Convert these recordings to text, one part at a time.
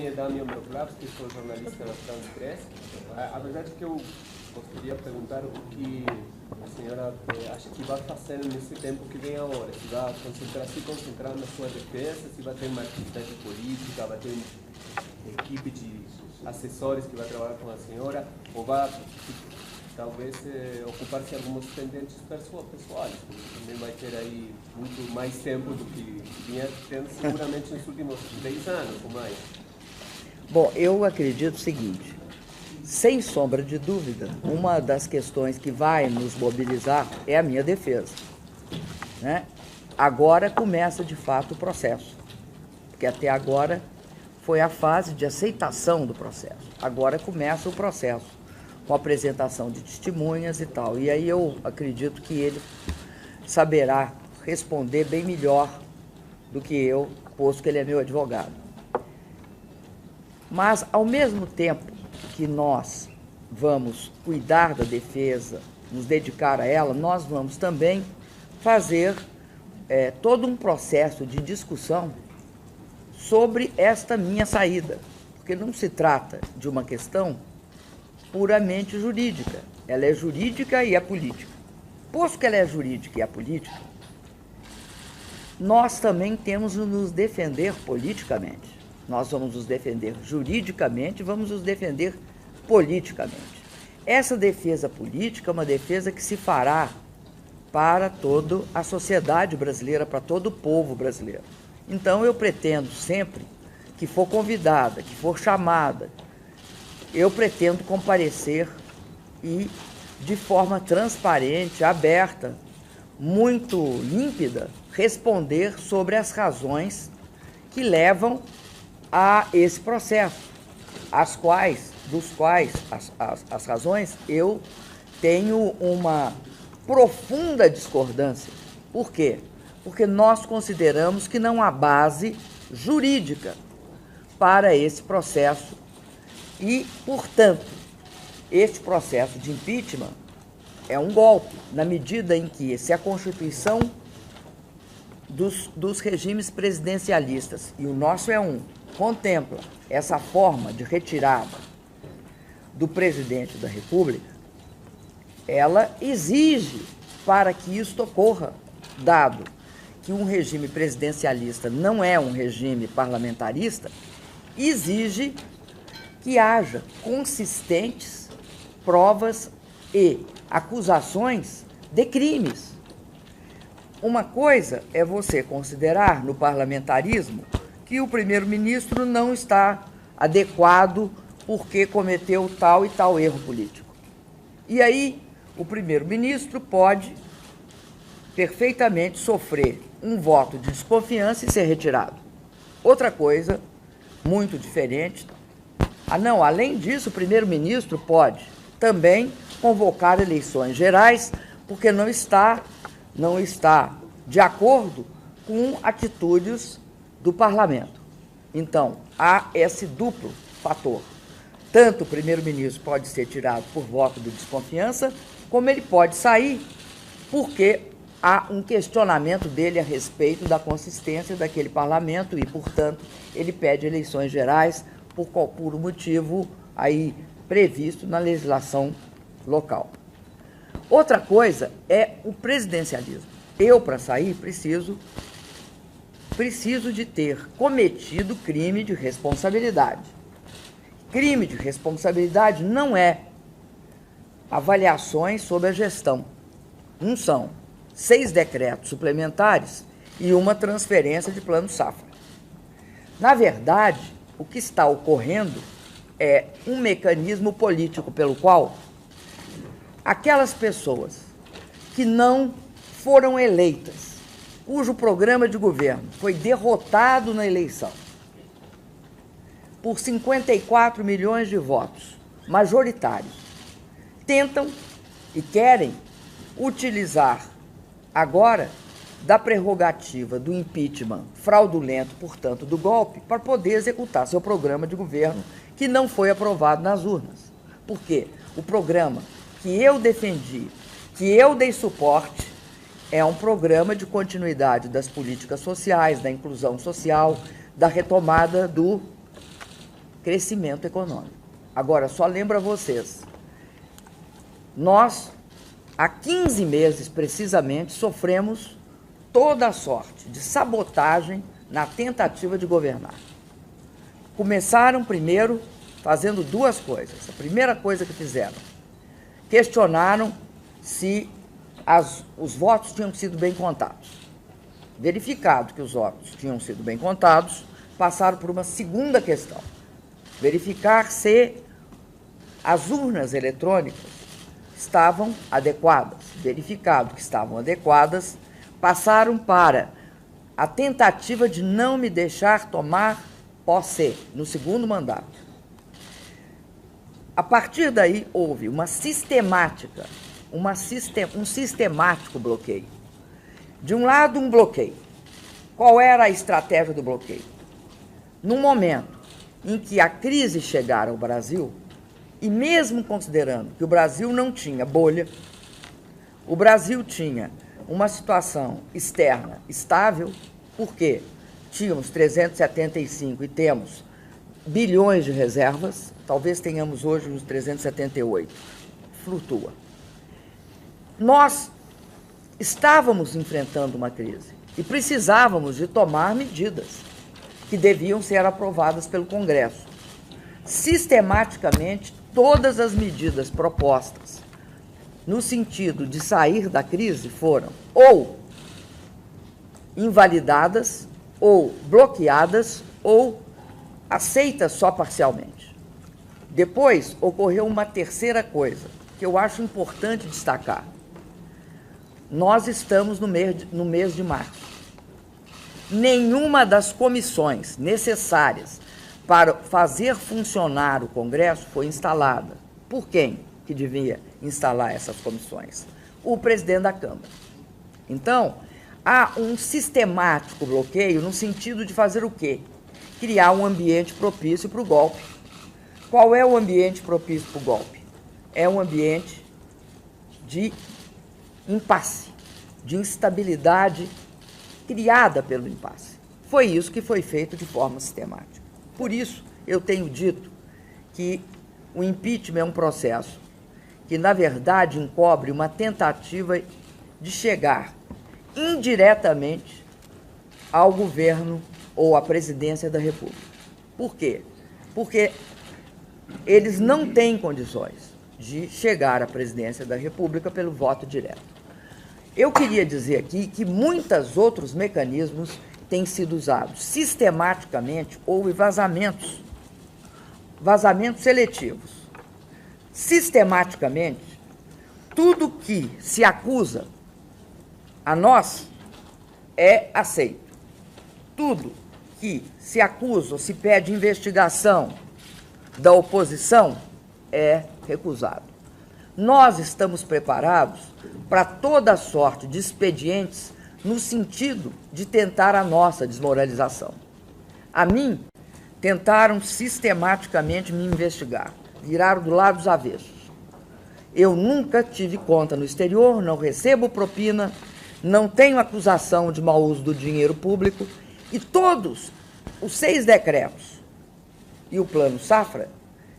é Damian Wrocławski, sou jornalista da France Press. A verdade é que eu gostaria de perguntar o que a senhora acha que vai fazer nesse tempo que vem agora. Se vai se concentrar na sua defesa, se vai ter uma atividade política, vai ter uma equipe de assessores que vai trabalhar com a senhora, ou vai talvez ocupar-se de alguns pendentes pessoais, que também vai ter aí muito mais tempo do que vinha tendo seguramente nos últimos 10 anos ou mais. Bom, eu acredito o seguinte, sem sombra de dúvida, uma das questões que vai nos mobilizar é a minha defesa, né? Agora começa de fato o processo, porque até agora foi a fase de aceitação do processo, agora começa o processo, com a apresentação de testemunhas e tal. E aí eu acredito que ele saberá responder bem melhor do que eu, posto que ele é meu advogado. Mas, ao mesmo tempo que nós vamos cuidar da defesa, nos dedicar a ela, nós vamos também fazer todo um processo de discussão sobre esta minha saída, porque não se trata de uma questão puramente jurídica. Ela é jurídica e é política. Posto que ela é jurídica e é política, nós também temos de nos defender politicamente. Nós vamos nos defender juridicamente, vamos nos defender politicamente. Essa defesa política é uma defesa que se fará para toda a sociedade brasileira, para todo o povo brasileiro. Então eu pretendo sempre que for convidada, que for chamada, eu pretendo comparecer e, de forma transparente, aberta, muito límpida, responder sobre as razões que levam a esse processo, as razões eu tenho uma profunda discordância. Por quê? Porque nós consideramos que não há base jurídica para esse processo e, portanto, este processo de impeachment é um golpe, na medida em que, se a Constituição dos regimes presidencialistas, e o nosso é contempla essa forma de retirada do presidente da República, ela exige, para que isto ocorra, dado que um regime presidencialista não é um regime parlamentarista, exige que haja consistentes provas e acusações de crimes. Uma coisa é você considerar no parlamentarismo que o primeiro-ministro não está adequado porque cometeu tal e tal erro político. E aí o primeiro-ministro pode perfeitamente sofrer um voto de desconfiança e ser retirado. Outra coisa muito diferente. Não, além disso, o primeiro-ministro pode também convocar eleições gerais porque não está de acordo com atitudes do parlamento. Então, há esse duplo fator. Tanto o primeiro-ministro pode ser tirado por voto de desconfiança, como ele pode sair porque há um questionamento dele a respeito da consistência daquele parlamento e, portanto, ele pede eleições gerais por um motivo aí previsto na legislação local. Outra coisa é o presidencialismo. Eu, para sair, preciso de ter cometido crime de responsabilidade. Crime de responsabilidade não é avaliações sobre a gestão. Não são 6 decretos suplementares e uma transferência de plano safra. Na verdade, o que está ocorrendo é um mecanismo político pelo qual aquelas pessoas que não foram eleitas, cujo programa de governo foi derrotado na eleição por 54 milhões de votos majoritários, tentam e querem utilizar agora da prerrogativa do impeachment fraudulento, portanto, do golpe, para poder executar seu programa de governo que não foi aprovado nas urnas. Por quê? O programa que eu defendi, que eu dei suporte, é um programa de continuidade das políticas sociais, da inclusão social, da retomada do crescimento econômico. Agora, só lembro a vocês, nós, há 15 meses, precisamente, sofremos toda a sorte de sabotagem na tentativa de governar. Começaram, primeiro, fazendo duas coisas. A primeira coisa que fizeram, questionaram se os votos tinham sido bem contados. Verificado que os votos tinham sido bem contados, passaram por uma segunda questão. Verificar se as urnas eletrônicas estavam adequadas. Verificado que estavam adequadas, passaram para a tentativa de não me deixar tomar posse no segundo mandato. A partir daí, houve uma sistemática, um sistemático bloqueio. De um lado, um bloqueio. Qual era a estratégia do bloqueio? No momento em que a crise chegara ao Brasil, e mesmo considerando que o Brasil não tinha bolha, o Brasil tinha uma situação externa estável, porque tínhamos 375 e temos bilhões de reservas, talvez tenhamos hoje uns 378, flutua. Nós estávamos enfrentando uma crise e precisávamos de tomar medidas que deviam ser aprovadas pelo Congresso. Sistematicamente, todas as medidas propostas no sentido de sair da crise foram ou invalidadas, ou bloqueadas, ou aceitas só parcialmente. Depois, ocorreu uma terceira coisa, que eu acho importante destacar. Nós estamos no mês de março. Nenhuma das comissões necessárias para fazer funcionar o Congresso foi instalada. Por quem que devia instalar essas comissões? O presidente da Câmara. Então, há um sistemático bloqueio no sentido de fazer o quê? Criar um ambiente propício para o golpe. Qual é o ambiente propício para o golpe? É um ambiente de impasse, de instabilidade criada pelo impasse. Foi isso que foi feito de forma sistemática. Por isso, eu tenho dito que o impeachment é um processo que, na verdade, encobre uma tentativa de chegar indiretamente ao governo ou à presidência da República. Por quê? Porque eles não têm condições de chegar à presidência da República pelo voto direto. Eu queria dizer aqui que muitos outros mecanismos têm sido usados. Sistematicamente, houve vazamentos seletivos. Sistematicamente, tudo que se acusa a nós é aceito. Tudo que se acusa ou se pede investigação da oposição é recusado. Nós estamos preparados para toda sorte de expedientes no sentido de tentar a nossa desmoralização. A mim, tentaram sistematicamente me investigar, viraram do lado dos avessos. Eu nunca tive conta no exterior, não recebo propina, não tenho acusação de mau uso do dinheiro público e todos os 6 decretos e o Plano Safra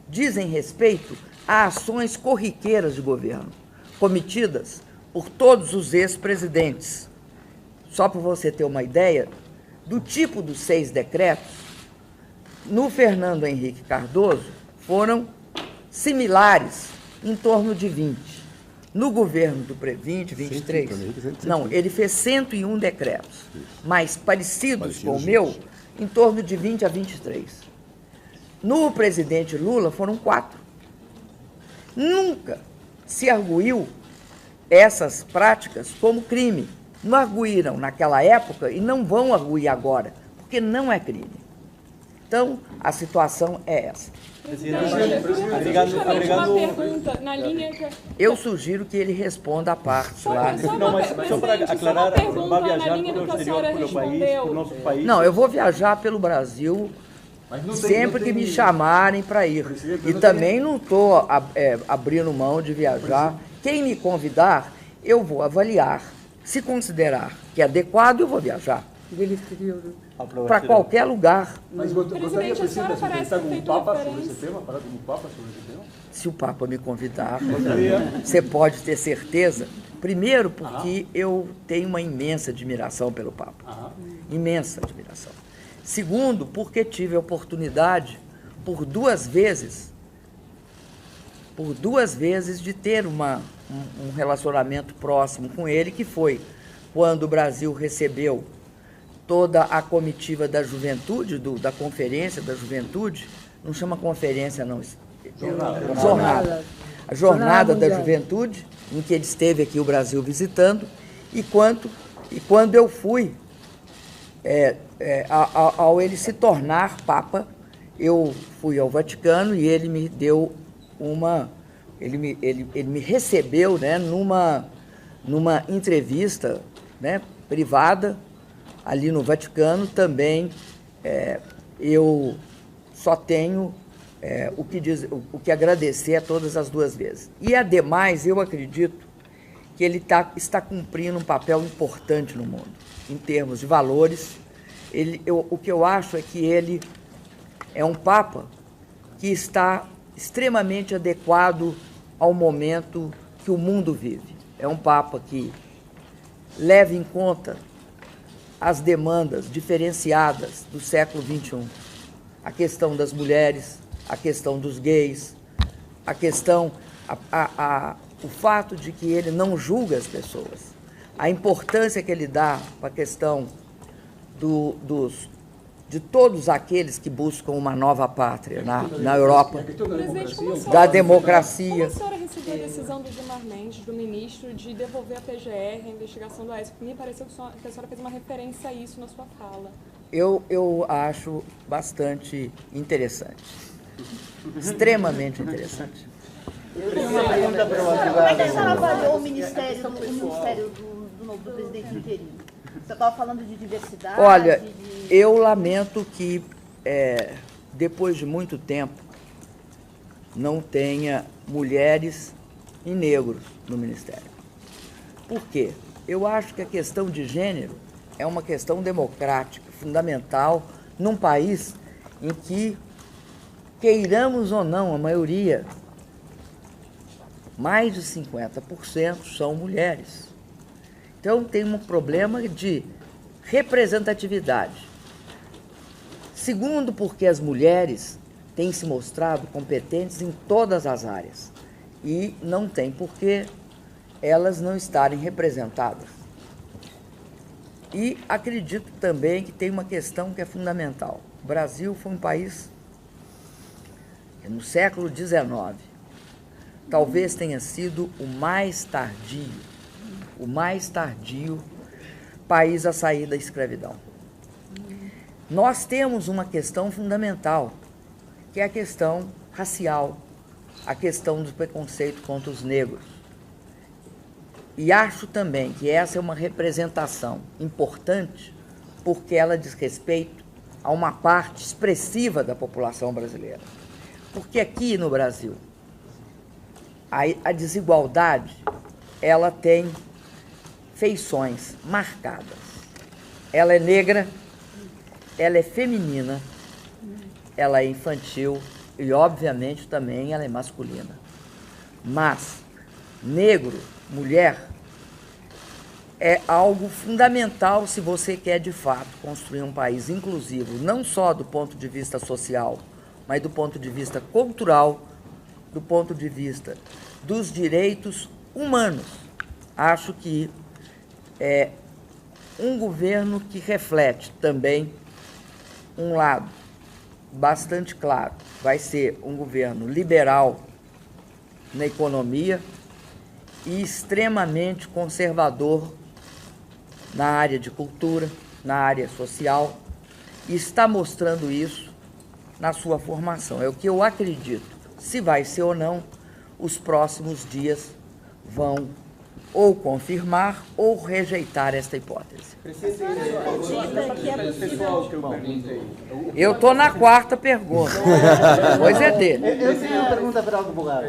dizem respeito a ações corriqueiras de governo, cometidas por todos os ex-presidentes. Só para você ter uma ideia do tipo dos 6 decretos, no Fernando Henrique Cardoso foram similares, em torno de 20. No governo do 23, não, ele fez 101 decretos, mas parecidos com o meu, em torno de 20 a 23. No presidente Lula foram 4. Nunca se arguiu essas práticas como crime. Não arguíram naquela época e não vão arguir agora, porque não é crime. Então, a situação é essa. Uma pergunta na linha que... Eu sugiro que ele responda a parte lá. Não, mas só para aclarar, vai viajar pelo exterior, pelo país, pelo nosso país? Não, eu vou viajar pelo Brasil sempre que me chamarem para ir. E também não estou abrindo mão de viajar. Quem me convidar, eu vou avaliar. Se considerar que é adequado, eu vou viajar. para qualquer lugar. Mas gostaria, Presidente, a senhora de parece entrevistar ter com o feito Papa sobre referência. esse tema? Falar com o Papa sobre esse tema? Se o Papa me convidar, você pode ter certeza. Primeiro, porque eu tenho uma imensa admiração pelo Papa. Imensa admiração. Segundo, porque tive a oportunidade, por duas vezes, de ter um relacionamento próximo com ele, que foi quando o Brasil recebeu toda a comitiva da juventude, da Conferência da Juventude, não chama conferência, não, jornada. A Jornada da Juventude, em que ele esteve aqui o Brasil visitando, e quando eu fui, ao ele se tornar Papa, eu fui ao Vaticano e ele me deu ele me recebeu, né, numa entrevista, né, privada, ali no Vaticano. Também eu só tenho o que agradecer a todas as duas vezes. E, ademais, eu acredito que ele está cumprindo um papel importante no mundo, em termos de valores. O que eu acho é que ele é um Papa que está extremamente adequado ao momento que o mundo vive. É um Papa que leva em conta as demandas diferenciadas do século XXI. A questão das mulheres, a questão dos gays, a questão, o fato de que ele não julga as pessoas, a importância que ele dá para a questão de todos aqueles que buscam uma nova pátria na Europa, da democracia. Como a senhora recebeu a decisão do Gilmar Mendes, do ministro, de devolver a PGR, a investigação do AES? Me pareceu que a senhora fez uma referência a isso na sua fala. Eu acho bastante interessante, extremamente interessante. Eu tenho uma pergunta para o advogado. Como é que a senhora avaliou o ministério do presidente interino? Você estava falando de diversidade. Olha, eu lamento que, depois de muito tempo, não tenha mulheres e negros no Ministério. Por quê? Eu acho que a questão de gênero é uma questão democrática, fundamental, num país em que, queiramos ou não, a maioria, mais de 50%, são mulheres. Então, tem um problema de representatividade. Segundo, porque as mulheres têm se mostrado competentes em todas as áreas e não tem por que elas não estarem representadas. E acredito também que tem uma questão que é fundamental. O Brasil foi um país que, no século XIX, talvez tenha sido o mais tardio país a sair da escravidão. Nós temos uma questão fundamental, que é a questão racial, a questão do preconceito contra os negros. E acho também que essa é uma representação importante, porque ela diz respeito a uma parte expressiva da população brasileira. Porque aqui no Brasil, a desigualdade, ela tem feições marcadas. Ela é negra, ela é feminina, ela é infantil e, obviamente, também ela é masculina. Mas negro, mulher, é algo fundamental se você quer, de fato, construir um país inclusivo, não só do ponto de vista social, mas do ponto de vista cultural, do ponto de vista dos direitos humanos. Acho que é um governo que reflete também um lado bastante claro. Vai ser um governo liberal na economia e extremamente conservador na área de cultura, na área social, e está mostrando isso na sua formação. É o que eu acredito. Se vai ser ou não, os próximos dias vão ou confirmar ou rejeitar esta hipótese. Presidente, pessoal que eu perguntei. Eu estou na quarta pergunta, pois é dele. Eu tenho uma pergunta para o advogado.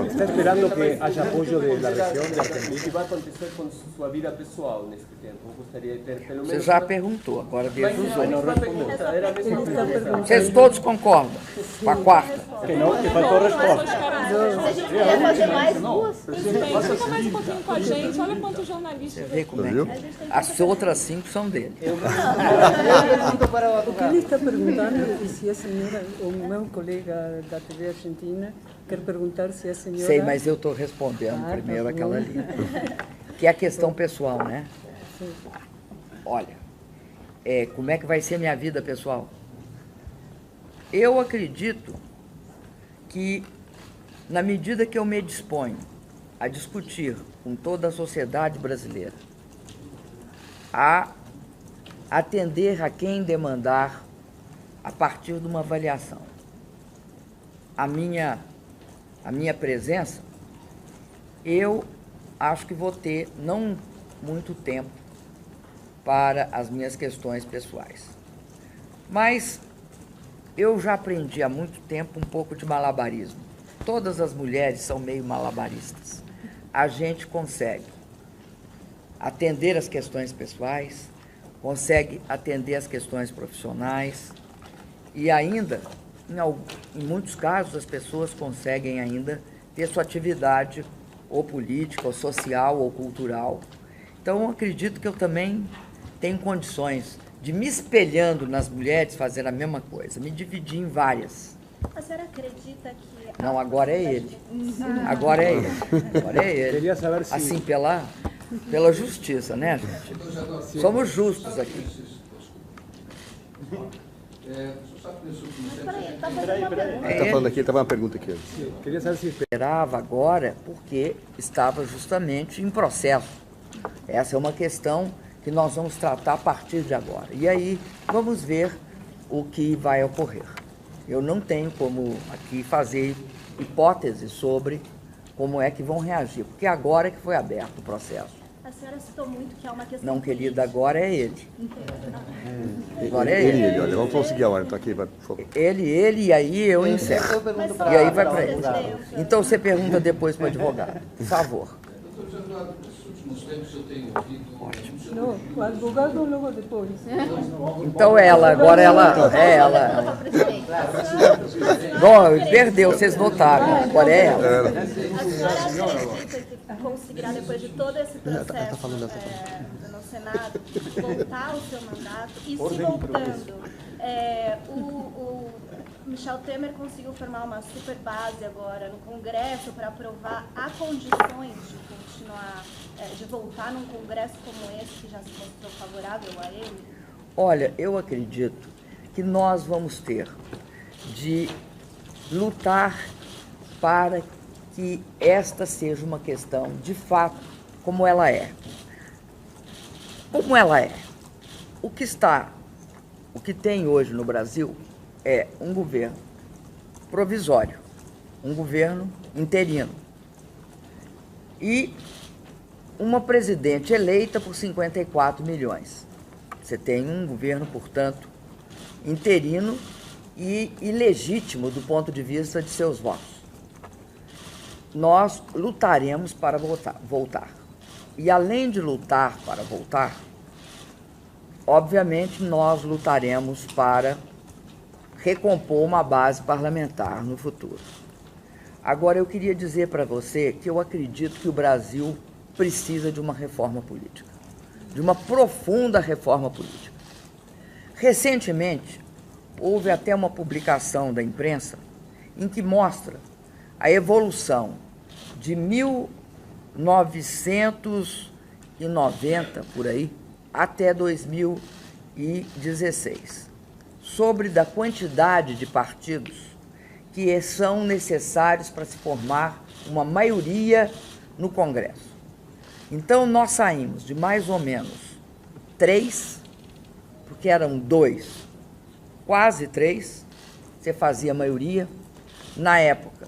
Está esperando que haja apoio da região de O Argentina? que vai acontecer com sua vida pessoal nesse tempo? Eu gostaria de ter pelo menos... Você já perguntou, agora veja os Mas outros. não respondeu. Era a mesma pergunta. Vocês todos concordam com a quarta? Que não, que faltou resposta. Se a gente puder fazer mais duas. Presidente, fica mais um pouquinho com a gente. Olha quantos jornalistas. Vê como é que... As outras 5 são dele. Eu pergunto para o O que advogado. ele está perguntando é se a senhora, o meu colega da TV Argentina, quer perguntar se a senhora... Sei, mas eu estou respondendo Ah, tá primeiro bom. aquela ali. Que é a questão pessoal, né? Sim. Olha, como é que vai ser minha vida pessoal? Eu acredito que, na medida que eu me disponho a discutir com toda a sociedade brasileira, a atender a quem demandar a partir de uma avaliação, a minha presença, eu acho que vou ter não muito tempo para as minhas questões pessoais. Mas eu já aprendi há muito tempo um pouco de malabarismo. Todas as mulheres são meio malabaristas. A gente consegue atender as questões pessoais, consegue atender as questões profissionais e ainda, em muitos casos, as pessoas conseguem ainda ter sua atividade ou política, ou social, ou cultural. Então, eu acredito que eu também tenho condições de, me espelhando nas mulheres, fazer a mesma coisa, me dividir em várias. A senhora acredita que... Não, agora é ele. Agora é ele. Agora é ele. Queria saber se... Assim, pela justiça, né, gente? Somos justos aqui. Mas peraí, ele está fazendo uma pergunta. Está falando aqui, estava uma pergunta aqui. Queria saber se... Esperava agora porque estava justamente em processo. Essa é uma questão que nós vamos tratar a partir de agora. E aí vamos ver o que vai ocorrer. Eu não tenho como aqui fazer hipóteses sobre como é que vão reagir, porque agora é que foi aberto o processo. A senhora citou muito que é uma questão... Não, querida, agora é ele. Agora é Ele, ele. olha, vamos conseguir a hora, então aqui, vai, por favor. Ele, e aí eu encerro. Eu pergunto Mas para E aí vai para o para ele. advogado. Então você pergunta depois para o advogado, por favor. Doutor José, nos últimos tempos eu tenho ouvido... Não, o advogado logo depois. Então agora ela é ela. Bom, perdeu, vocês notaram, agora é ela. A senhora acredita que conseguirá, depois de todo esse processo no Senado, voltar ao seu mandato? E se voltando, o Michel Temer conseguiu formar uma super base agora no Congresso para aprovar, há condições de continuar, de voltar num Congresso como esse, que já se mostrou favorável a ele? Olha, eu acredito que nós vamos ter de lutar para que esta seja uma questão, de fato, como ela é. Como ela é. O que tem hoje no Brasil é um governo provisório, um governo interino e uma presidente eleita por 54 milhões. Você tem um governo, portanto, interino e ilegítimo do ponto de vista de seus votos. Nós lutaremos para voltar. E além de lutar para voltar, obviamente nós lutaremos para recompor uma base parlamentar no futuro. Agora, eu queria dizer para você que eu acredito que o Brasil precisa de uma reforma política, de uma profunda reforma política. Recentemente, houve até uma publicação da imprensa em que mostra a evolução de 1990, por aí, até 2016, sobre da quantidade de partidos que são necessários para se formar uma maioria no Congresso. Então, nós saímos de mais ou menos 3, porque eram 2, quase 3, você fazia maioria. Na época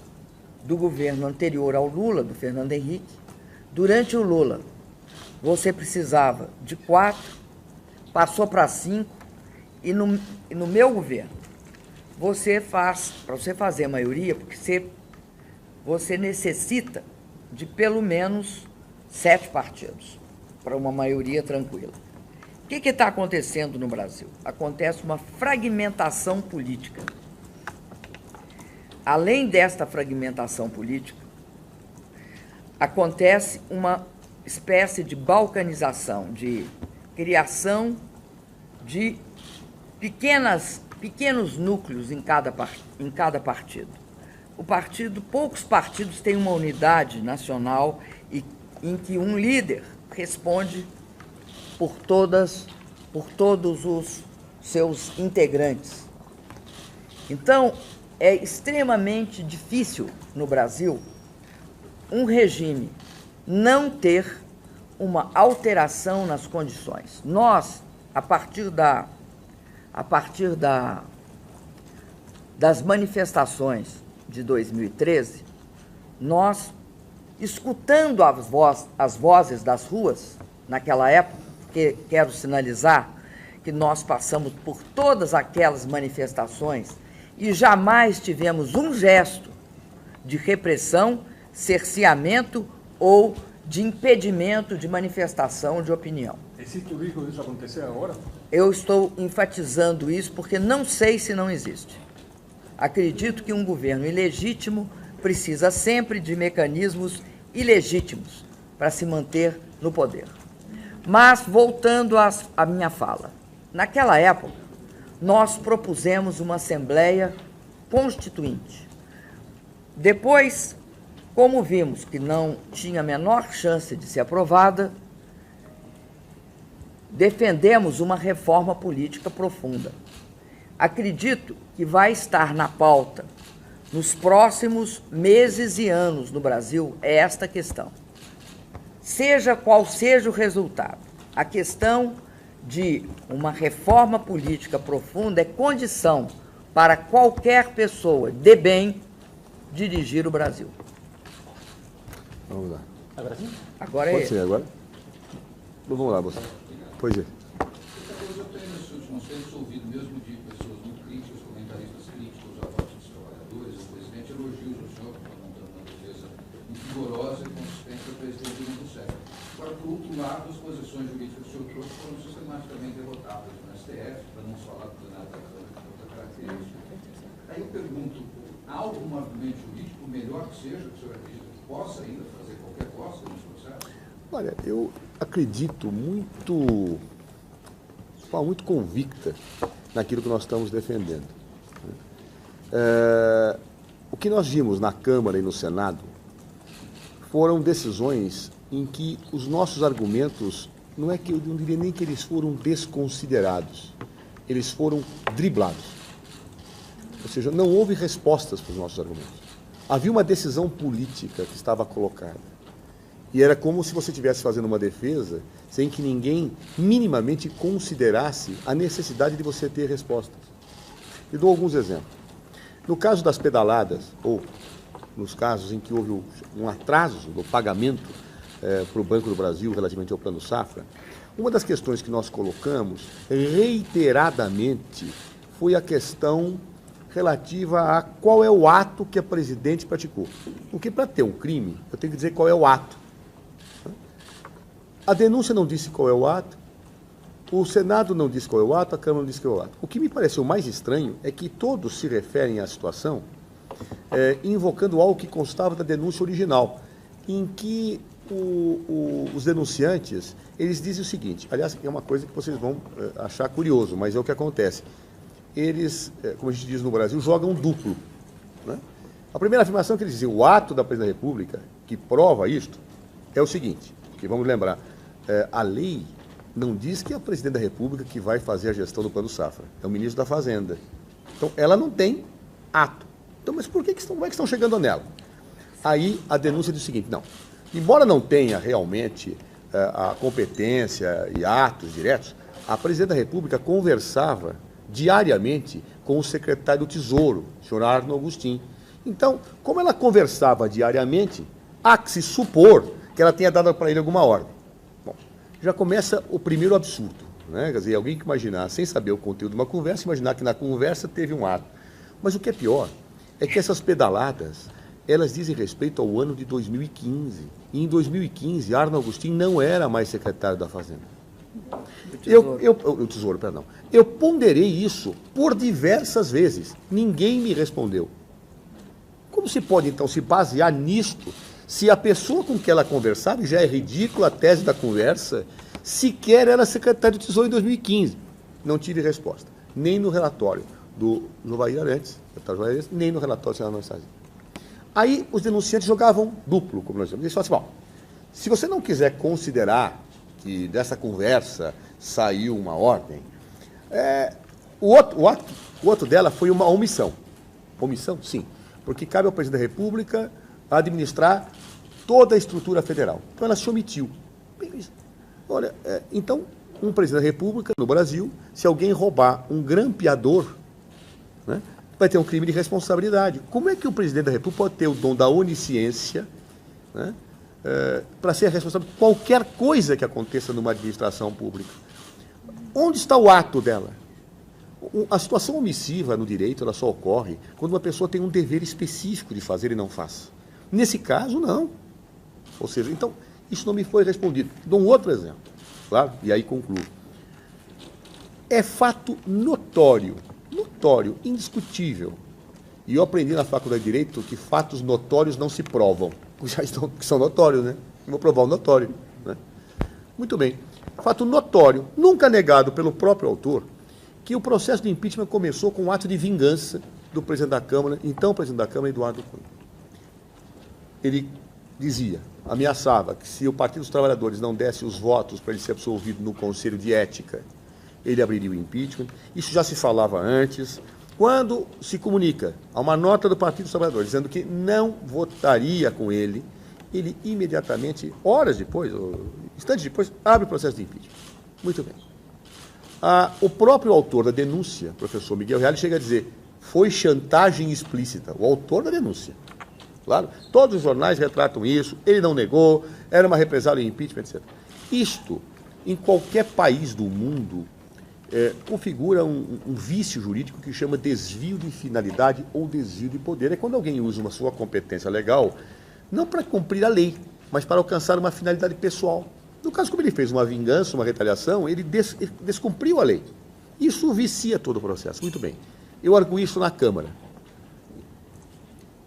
do governo anterior ao Lula, do Fernando Henrique, Durante o Lula, você precisava de 4, passou para 5, e no meu governo, para você fazer a maioria, porque você necessita de pelo menos 7 partidos para uma maioria tranquila. O que está acontecendo no Brasil? Acontece uma fragmentação política. Além desta fragmentação política, acontece uma espécie de balcanização, de criação de pequenos núcleos em cada partido. Poucos partidos têm uma unidade nacional em que um líder responde por todos os seus integrantes. Então, é extremamente difícil no Brasil um regime não ter uma alteração nas condições. Nós, a partir das manifestações de 2013, nós, escutando as vozes das ruas, naquela época, que quero sinalizar que nós passamos por todas aquelas manifestações e jamais tivemos um gesto de repressão, cerceamento ou de impedimento de manifestação de opinião. Existe o risco disso acontecer agora? Eu estou enfatizando isso porque não sei se não existe. Acredito que um governo ilegítimo precisa sempre de mecanismos ilegítimos para se manter no poder. Mas, voltando à minha fala, naquela época, nós propusemos uma Assembleia Constituinte. Depois, como vimos que não tinha a menor chance de ser aprovada, defendemos uma reforma política profunda. Acredito que vai estar na pauta, nos próximos meses e anos no Brasil, esta questão. Seja qual seja o resultado, a questão de uma reforma política profunda é condição para qualquer pessoa de bem dirigir o Brasil. Vamos lá. Agora sim? Agora Pode ser agora? Vamos lá, você. Pois é. Eu tenho, nesses últimos tempos, ouvido mesmo de pessoas muito críticas, comentaristas críticos à voz dos trabalhadores, o presidente elogios ao senhor, que está montando uma defesa muito vigorosa e consistente do presidente do Rousseff. Agora, por outro lado, as posições jurídicas que o senhor trouxe foram sistematicamente derrotadas no STF, para não falar do plenário da Câmara, que é outra característica. Aí eu pergunto, há algum argumento jurídico, melhor que seja, que o senhor acredita que possa ainda fazer qualquer coisa nesse processo? Olha, eu acredito muito convicta naquilo que nós estamos defendendo. O que nós vimos na Câmara e no Senado foram decisões em que os nossos argumentos, não é que eu não diria nem que eles foram desconsiderados, eles foram driblados. Ou seja, não houve respostas para os nossos argumentos. Havia uma decisão política que estava colocada. E era como se você estivesse fazendo uma defesa sem que ninguém minimamente considerasse a necessidade de você ter respostas. E dou alguns exemplos. No caso das pedaladas, ou nos casos em que houve um atraso do pagamento para o Banco do Brasil relativamente ao Plano Safra, uma das questões que nós colocamos reiteradamente foi a questão relativa a qual é o ato que a presidente praticou. Porque para ter um crime, eu tenho que dizer qual é o ato. A denúncia não disse qual é o ato, o Senado não disse qual é o ato, a Câmara não disse qual é o ato. O que me pareceu mais estranho é que todos se referem à situação invocando algo que constava da denúncia original, em que os denunciantes, eles dizem o seguinte, aliás, é uma coisa que vocês vão achar curioso, mas é o que acontece. Eles, como a gente diz no Brasil, jogam duplo. Né? A primeira afirmação que eles dizem, o ato da Presidente da República, que prova isto, é o seguinte, que vamos lembrar, a lei não diz que é a Presidente da República que vai fazer a gestão do Plano Safra, é o Ministro da Fazenda. Então, ela não tem ato. Então, mas por que como é que estão chegando nela? Aí, a denúncia diz o seguinte, não, embora não tenha realmente a competência e atos diretos, a Presidente da República conversava diariamente com o secretário do Tesouro, o senhor Arno Agustin. Então, como ela conversava diariamente, há que se supor que ela tenha dado para ele alguma ordem. Bom, já começa o primeiro absurdo, né? Quer dizer, alguém que imaginar, sem saber o conteúdo de uma conversa, imaginar que na conversa teve um ato. Mas o que é pior é que essas pedaladas, elas dizem respeito ao ano de 2015. E em 2015, Arno Agostinho não era mais secretário da Fazenda. O Tesouro, perdão. Eu ponderei isso por diversas vezes. Ninguém me respondeu. Como se pode, então, se basear nisto, se a pessoa com que ela conversava, e já é ridícula a tese da conversa, sequer era secretário do Tesouro em 2015? Não tive resposta. Nem no relatório do Jovair Arantes, nem no relatório do senador Anastasia. Aí os denunciantes jogavam duplo, como nós dizemos. Eles falaram assim, bom, se você não quiser considerar que dessa conversa saiu uma ordem, o outro dela foi uma omissão. Omissão? Sim. Porque cabe ao presidente da República administrar toda a estrutura federal. Então ela se omitiu. Olha, então, um presidente da República, no Brasil, se alguém roubar um grampeador, né, vai ter um crime de responsabilidade. Como é que o presidente da República pode ter o dom da onisciência, né, para ser responsável por qualquer coisa que aconteça numa administração pública? Onde está o ato dela? A situação omissiva no direito, ela só ocorre quando uma pessoa tem um dever específico de fazer e não faz. Nesse caso, não. Ou seja, então, isso não me foi respondido. Dou um outro exemplo, claro, e aí concluo. É fato notório, indiscutível. E eu aprendi na Faculdade de Direito que fatos notórios não se provam. Já estão, que são notórios, né? Eu vou provar o notório, né? Muito bem. Fato notório, nunca negado pelo próprio autor, que o processo de impeachment começou com um ato de vingança do presidente da Câmara, então presidente da Câmara, Eduardo Cunha. Ele dizia, ameaçava que se o Partido dos Trabalhadores não desse os votos para ele ser absolvido no Conselho de Ética, ele abriria o impeachment. Isso já se falava antes. Quando se comunica a uma nota do Partido dos Trabalhadores dizendo que não votaria com ele, ele imediatamente, horas depois, ou instantes depois, abre o processo de impeachment. Muito bem. O próprio autor da denúncia, professor Miguel Reale, chega a dizer, foi chantagem explícita, o autor da denúncia. Claro, todos os jornais retratam isso, ele não negou, era uma represália em impeachment, etc. Isto, em qualquer país do mundo, configura um vício jurídico que chama desvio de finalidade ou desvio de poder. É quando alguém usa uma sua competência legal, não para cumprir a lei, mas para alcançar uma finalidade pessoal. No caso, como ele fez uma vingança, uma retaliação, ele descumpriu a lei. Isso vicia todo o processo. Muito bem. Eu arguí isso na Câmara.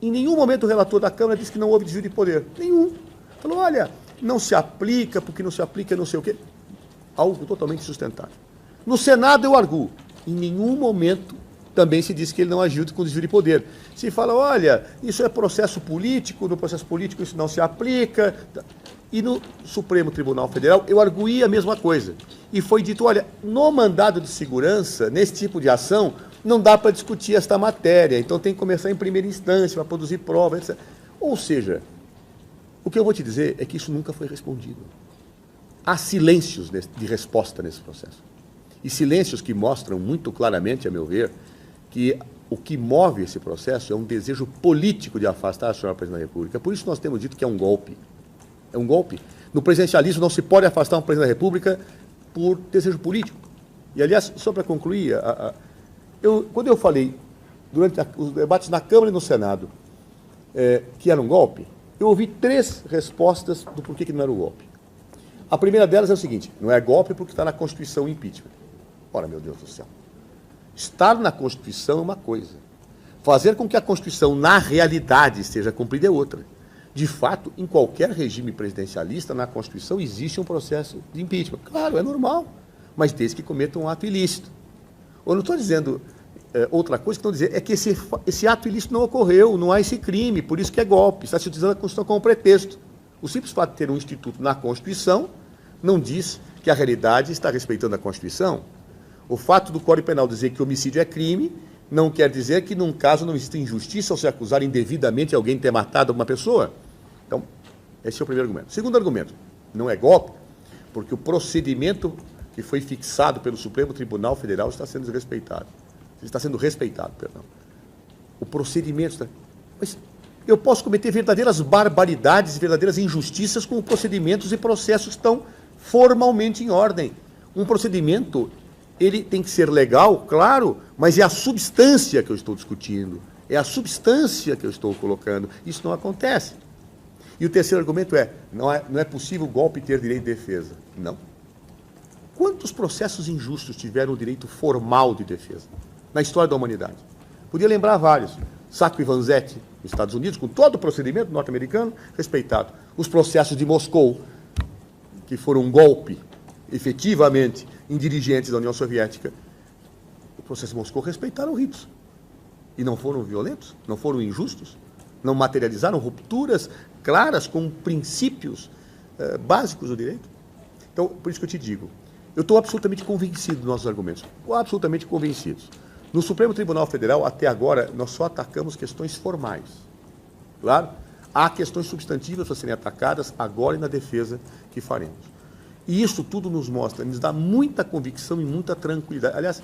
Em nenhum momento o relator da Câmara disse que não houve desvio de poder. Nenhum. Falou, olha, não se aplica, porque não se aplica não sei o quê. Algo totalmente sustentável. No Senado eu arguo. Em nenhum momento também se disse que ele não agiu com desvio de poder. Se fala, olha, isso é processo político, no processo político isso não se aplica. E no Supremo Tribunal Federal eu arguí a mesma coisa. E foi dito, olha, no mandado de segurança, nesse tipo de ação, não dá para discutir esta matéria, então tem que começar em primeira instância para produzir provas, etc. Ou seja, o que eu vou te dizer é que isso nunca foi respondido. Há silêncios de resposta nesse processo. E silêncios que mostram muito claramente, a meu ver, que o que move esse processo é um desejo político de afastar a senhora presidente da República. Por isso nós temos dito que é um golpe. É um golpe. No presidencialismo não se pode afastar um presidente da República por desejo político. E, aliás, só para concluir, quando eu falei, durante os debates na Câmara e no Senado, que era um golpe, eu ouvi 3 respostas do porquê que não era um golpe. A primeira delas é o seguinte, não é golpe porque está na Constituição o impeachment. Ora, meu Deus do céu. Estar na Constituição é uma coisa. Fazer com que a Constituição, na realidade, esteja cumprida é outra. De fato, em qualquer regime presidencialista, na Constituição, existe um processo de impeachment. Claro, é normal, mas desde que cometa um ato ilícito. Eu não estou dizendo outra coisa que estou dizendo, é que esse ato ilícito não ocorreu, não há esse crime, por isso que é golpe. Está se utilizando a Constituição como pretexto. O simples fato de ter um instituto na Constituição não diz que a realidade está respeitando a Constituição. O fato do Código Penal dizer que homicídio é crime não quer dizer que, num caso, não existe injustiça ao se acusar indevidamente alguém de ter matado uma pessoa. Então, esse é o primeiro argumento. Segundo argumento, não é golpe, porque o procedimento que foi fixado pelo Supremo Tribunal Federal está sendo respeitado. Está sendo respeitado, perdão. O procedimento está... Mas eu posso cometer verdadeiras barbaridades, verdadeiras injustiças com procedimentos e processos que estão formalmente em ordem. Um procedimento, ele tem que ser legal, claro, mas é a substância que eu estou discutindo, é a substância que eu estou colocando. Isso não acontece. E o terceiro argumento é, não é possível o golpe ter direito de defesa. Não. Quantos processos injustos tiveram o direito formal de defesa na história da humanidade? Podia lembrar vários. Sacco e Vanzetti, nos Estados Unidos, com todo o procedimento norte-americano respeitado. Os processos de Moscou, que foram um golpe, efetivamente, em dirigentes da União Soviética. O processo de Moscou respeitaram ritos. E não foram violentos, não foram injustos, não materializaram rupturas claras com princípios básicos do direito. Então, por isso que eu te digo, eu estou absolutamente convencido dos nossos argumentos, absolutamente convencidos. No Supremo Tribunal Federal, até agora, nós só atacamos questões formais. Claro, há questões substantivas para serem atacadas agora e na defesa que faremos. E isso tudo nos mostra, nos dá muita convicção e muita tranquilidade. Aliás,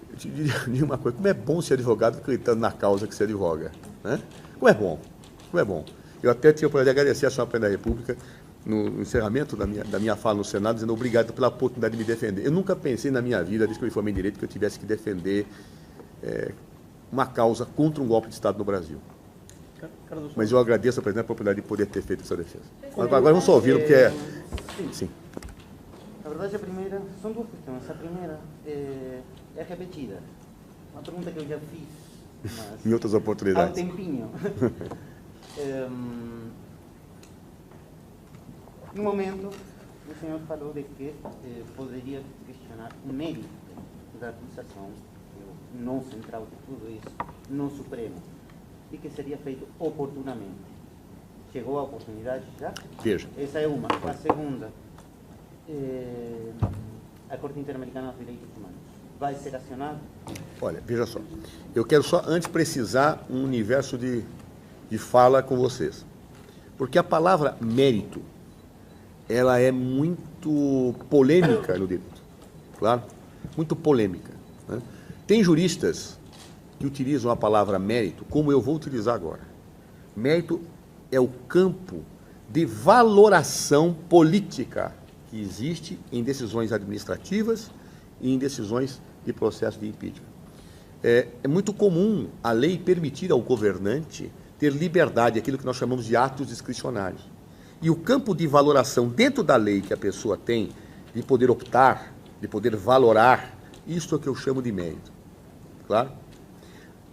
eu te digo uma coisa, como é bom ser advogado acreditando na causa que se advoga. Né? Como é bom, como é bom. Eu até tinha o prazer de agradecer a senhora Presidente da República no encerramento da minha fala no Senado, dizendo obrigado pela oportunidade de me defender. Eu nunca pensei na minha vida, desde que eu me formei em Direito, que eu tivesse que defender uma causa contra um golpe de Estado no Brasil. Mas eu agradeço, Presidente, a oportunidade de poder ter feito essa defesa. Agora vamos só ouvi-lo, porque é... Sim. Na verdade, a primeira... São duas questões. A primeira é repetida. Uma pergunta que eu já fiz, mas... Em outras oportunidades. Há um tempinho. No momento, o senhor falou de que poderia questionar o mérito da acusação, o não central de tudo isso, no Supremo, e que seria feito oportunamente. Chegou a oportunidade já? Veja. Essa é uma. A segunda, a Corte Interamericana dos Direitos Humanos vai ser acionada? Olha, veja só. Eu quero só antes precisar um universo de fala com vocês. Porque a palavra mérito, ela é muito polêmica no direito. Claro? Muito polêmica. Né? Tem juristas que utilizam a palavra mérito como eu vou utilizar agora. Mérito é o campo de valoração política que existe em decisões administrativas e em decisões de processo de impeachment. É muito comum a lei permitir ao governante ter liberdade, aquilo que nós chamamos de atos discricionários. E o campo de valoração dentro da lei que a pessoa tem, de poder optar, de poder valorar, isso é o que eu chamo de mérito. Claro?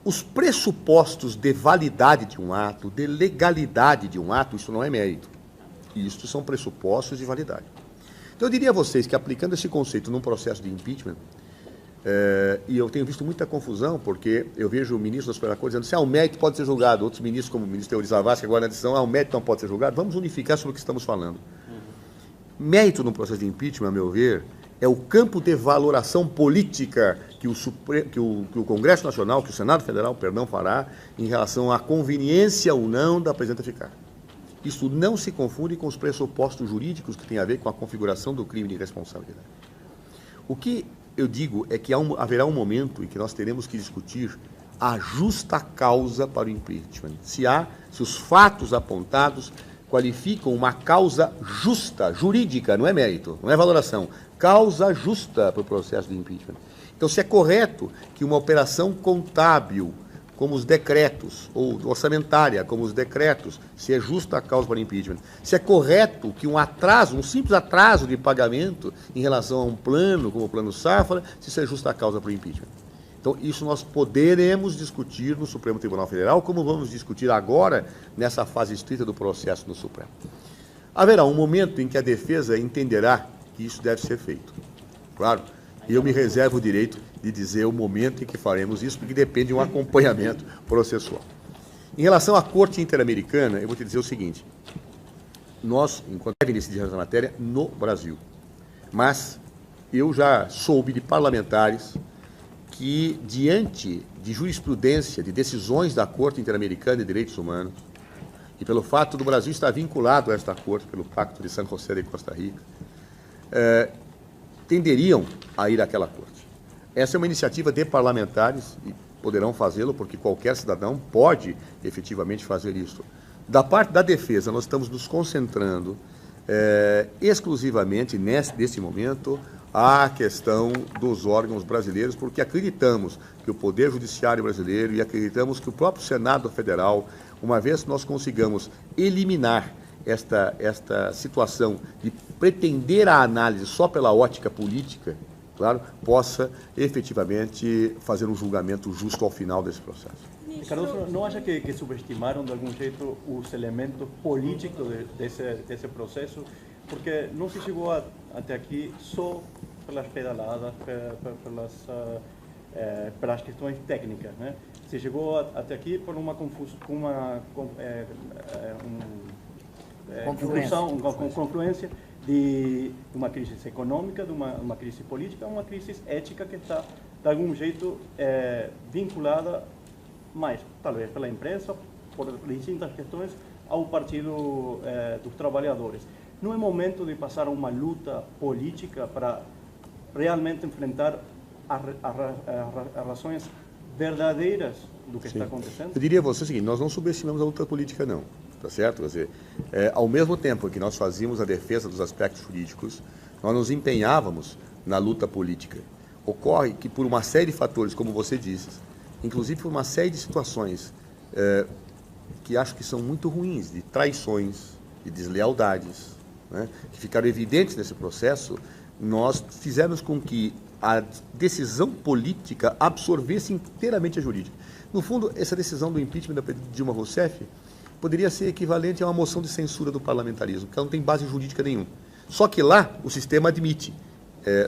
Os pressupostos de validade de um ato, de legalidade de um ato, isso não é mérito. Isso são pressupostos de validade. Então, eu diria a vocês que, aplicando esse conceito num processo de impeachment, e eu tenho visto muita confusão, porque eu vejo o ministro da Suprema Corte dizendo assim, o mérito pode ser julgado. Outros ministros, como o ministro Teori Zavascki, agora na decisão, o mérito não pode ser julgado. Vamos unificar sobre o que estamos falando. Mérito no processo de impeachment, a meu ver, é o campo de valoração política que o Congresso Nacional, que o Senado Federal, fará em relação à conveniência ou não da presidenta ficar. Isso não se confunde com os pressupostos jurídicos que têm a ver com a configuração do crime de irresponsabilidade. O que eu digo é que haverá um momento em que nós teremos que discutir a justa causa para o impeachment. Se os fatos apontados qualificam uma causa justa, jurídica, não é mérito, não é valoração, causa justa para o processo de impeachment. Então, se é correto que uma operação contábil, como os decretos, ou orçamentária, como os decretos, se é justa a causa para o impeachment, se é correto que um atraso, um simples atraso de pagamento em relação a um plano, como o Plano Safra, se isso é justa a causa para o impeachment. Então, isso nós poderemos discutir no Supremo Tribunal Federal, como vamos discutir agora, nessa fase estrita do processo no Supremo. Haverá um momento em que a defesa entenderá que isso deve ser feito. Claro, eu me reservo o direito de dizer o momento em que faremos isso, porque depende de um acompanhamento processual. Em relação à Corte Interamericana, eu vou te dizer o seguinte, nós, enquanto devem decidir essa matéria, no Brasil, mas eu já soube de parlamentares que, diante de jurisprudência, de decisões da Corte Interamericana de Direitos Humanos, e pelo fato do Brasil estar vinculado a esta Corte, pelo Pacto de San José de Costa Rica, tenderiam a ir àquela Corte. Essa é uma iniciativa de parlamentares, e poderão fazê-lo, porque qualquer cidadão pode efetivamente fazer isso. Da parte da defesa, nós estamos nos concentrando exclusivamente, nesse momento, a questão dos órgãos brasileiros, porque acreditamos que o Poder Judiciário brasileiro e acreditamos que o próprio Senado Federal, uma vez que nós consigamos eliminar esta situação de pretender a análise só pela ótica política, claro, possa efetivamente fazer um julgamento justo ao final desse processo. Cardoso, não acha que subestimaram de algum jeito os elementos políticos desse processo? Porque não se chegou até aqui só pelas pedaladas, pelas questões técnicas, né? Se chegou até aqui por uma confluência de uma crise econômica, de uma crise política, uma crise ética que está, de algum jeito, vinculada mais, talvez pela imprensa, por distintas questões, ao Partido dos Trabalhadores. Não é momento de passar uma luta política para realmente enfrentar as razões verdadeiras do que está acontecendo? Eu diria a você o seguinte, nós não subestimamos a luta política, não. Tá certo? Quer dizer, ao mesmo tempo que nós fazíamos a defesa dos aspectos jurídicos, nós nos empenhávamos na luta política. Ocorre que por uma série de fatores, como você disse, inclusive por uma série de situações que acho que são muito ruins, de traições, de deslealdades, né, que ficaram evidentes nesse processo, nós fizemos com que a decisão política absorvesse inteiramente a jurídica. No fundo, essa decisão do impeachment da Dilma Rousseff poderia ser equivalente a uma moção de censura do parlamentarismo, que ela não tem base jurídica nenhuma. Só que lá o sistema admite.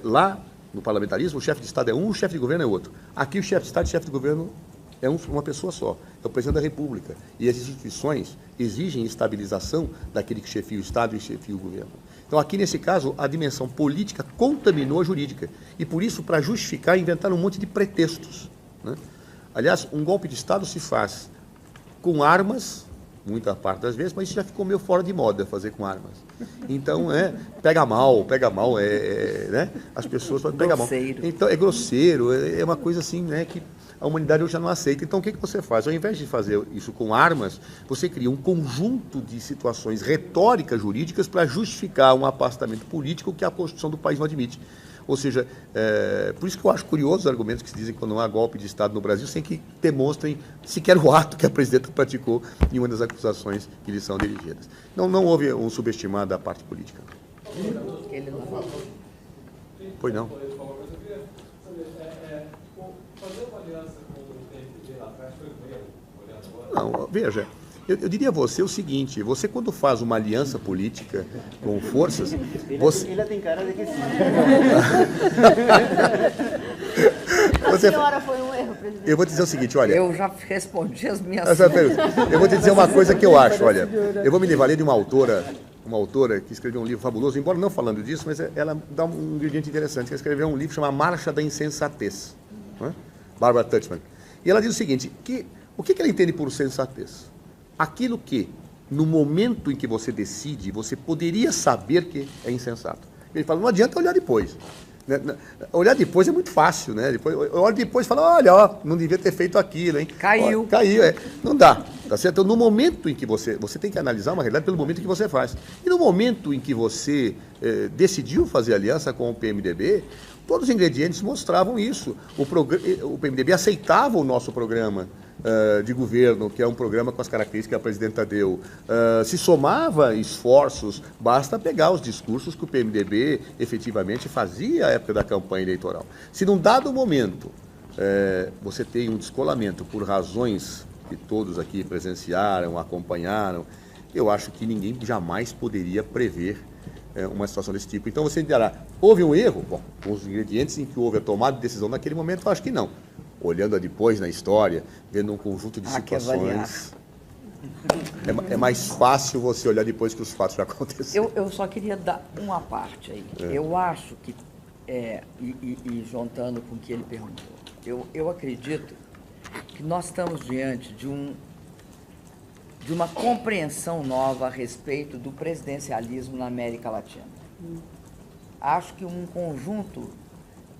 Lá, no parlamentarismo, o chefe de Estado é um, o chefe de governo é outro. Aqui o chefe de Estado e o chefe de governo é uma pessoa só, é o presidente da República. E as instituições exigem estabilização daquele que chefia o Estado e chefia o governo. Então, aqui nesse caso, a dimensão política contaminou a jurídica. E por isso, para justificar, inventaram um monte de pretextos, né? Aliás, um golpe de Estado se faz com armas, muita parte das vezes, mas isso já ficou meio fora de moda fazer com armas. Então, pega mal, né? As pessoas falam, pega mal. Então, é grosseiro, é uma coisa assim, né, que a humanidade hoje já não aceita. Então, o que você faz? Ao invés de fazer isso com armas, você cria um conjunto de situações retóricas jurídicas para justificar um afastamento político que a Constituição do país não admite. Ou seja, por isso que eu acho curioso os argumentos que se dizem que quando não há golpe de Estado no Brasil, sem que demonstrem sequer o ato que a presidenta praticou em uma das acusações que lhe são dirigidas. Não houve um subestimado da parte política. Ele não falou. Pois não. Fazer uma aliança com o PMDB lá atrás foi um erro, olhando agora? Não, veja, eu diria a você o seguinte, você quando faz uma aliança política com forças... Ele tem cara de que sim. A senhora foi um erro, presidente. Eu vou te dizer o seguinte, olha... Eu já respondi as minhas... Eu vou te dizer uma coisa que eu acho, olha. Eu vou me levar ali de uma autora que escreveu um livro fabuloso, embora não falando disso, mas ela dá um ingrediente interessante. Ela escreveu um livro chamado Marcha da Insensatez, né? Barbara Tuchman. E ela diz o seguinte, o que ela entende por sensatez? Aquilo que, no momento em que você decide, você poderia saber que é insensato. Ele fala, não adianta olhar depois. Olhar depois é muito fácil, né? Olha depois e fala, olha, não devia ter feito aquilo, hein? Caiu. Caiu, não dá, tá certo? Então, no momento em que você tem que analisar uma realidade pelo momento em que você faz. E no momento em que você decidiu fazer aliança com o PMDB, todos os ingredientes mostravam isso. O PMDB aceitava o nosso programa de governo, que é um programa com as características que a presidenta deu, se somava esforços, basta pegar os discursos que o PMDB efetivamente fazia à época da campanha eleitoral. Se num dado momento você tem um descolamento por razões que todos aqui presenciaram, acompanharam, eu acho que ninguém jamais poderia prever uma situação desse tipo. Então você dirá, houve um erro? Bom, com os ingredientes em que houve a tomada de decisão naquele momento, eu acho que não. Olhando depois na história, vendo um conjunto de situações, é mais fácil você olhar depois que os fatos já aconteceram. Eu só queria dar uma parte aí. Eu acho que, e juntando com o que ele perguntou, eu acredito que nós estamos diante de uma compreensão nova a respeito do presidencialismo na América Latina. Acho que um conjunto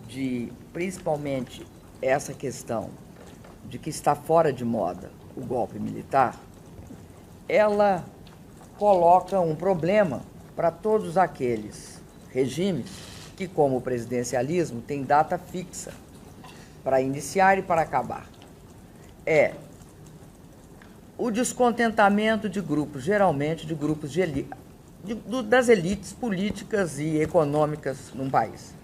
de, principalmente, essa questão de que está fora de moda o golpe militar, ela coloca um problema para todos aqueles regimes que, como o presidencialismo, tem data fixa para iniciar e para acabar. É o descontentamento de grupos, geralmente de grupos das elites políticas e econômicas num país.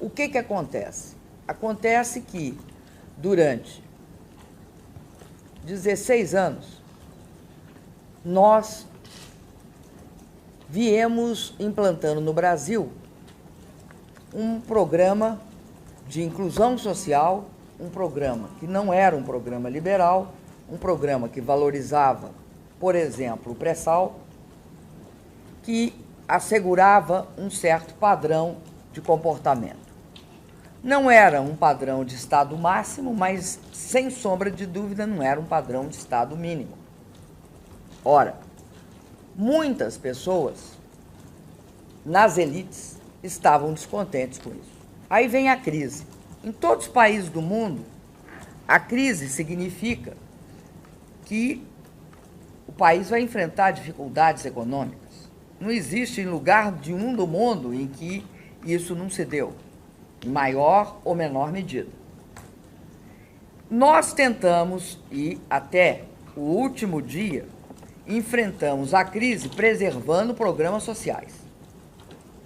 O que acontece? Acontece que, durante 16 anos, nós viemos implantando no Brasil um programa de inclusão social, um programa que não era um programa liberal, um programa que valorizava, por exemplo, o pré-sal, que assegurava um certo padrão de comportamento. Não era um padrão de Estado máximo, mas, sem sombra de dúvida, não era um padrão de Estado mínimo. Ora, muitas pessoas nas elites estavam descontentes com isso. Aí vem a crise. Em todos os países do mundo, a crise significa que o país vai enfrentar dificuldades econômicas. Não existe lugar nenhum do mundo em que isso não se deu, em maior ou menor medida. Nós tentamos, e até o último dia, enfrentamos a crise preservando programas sociais.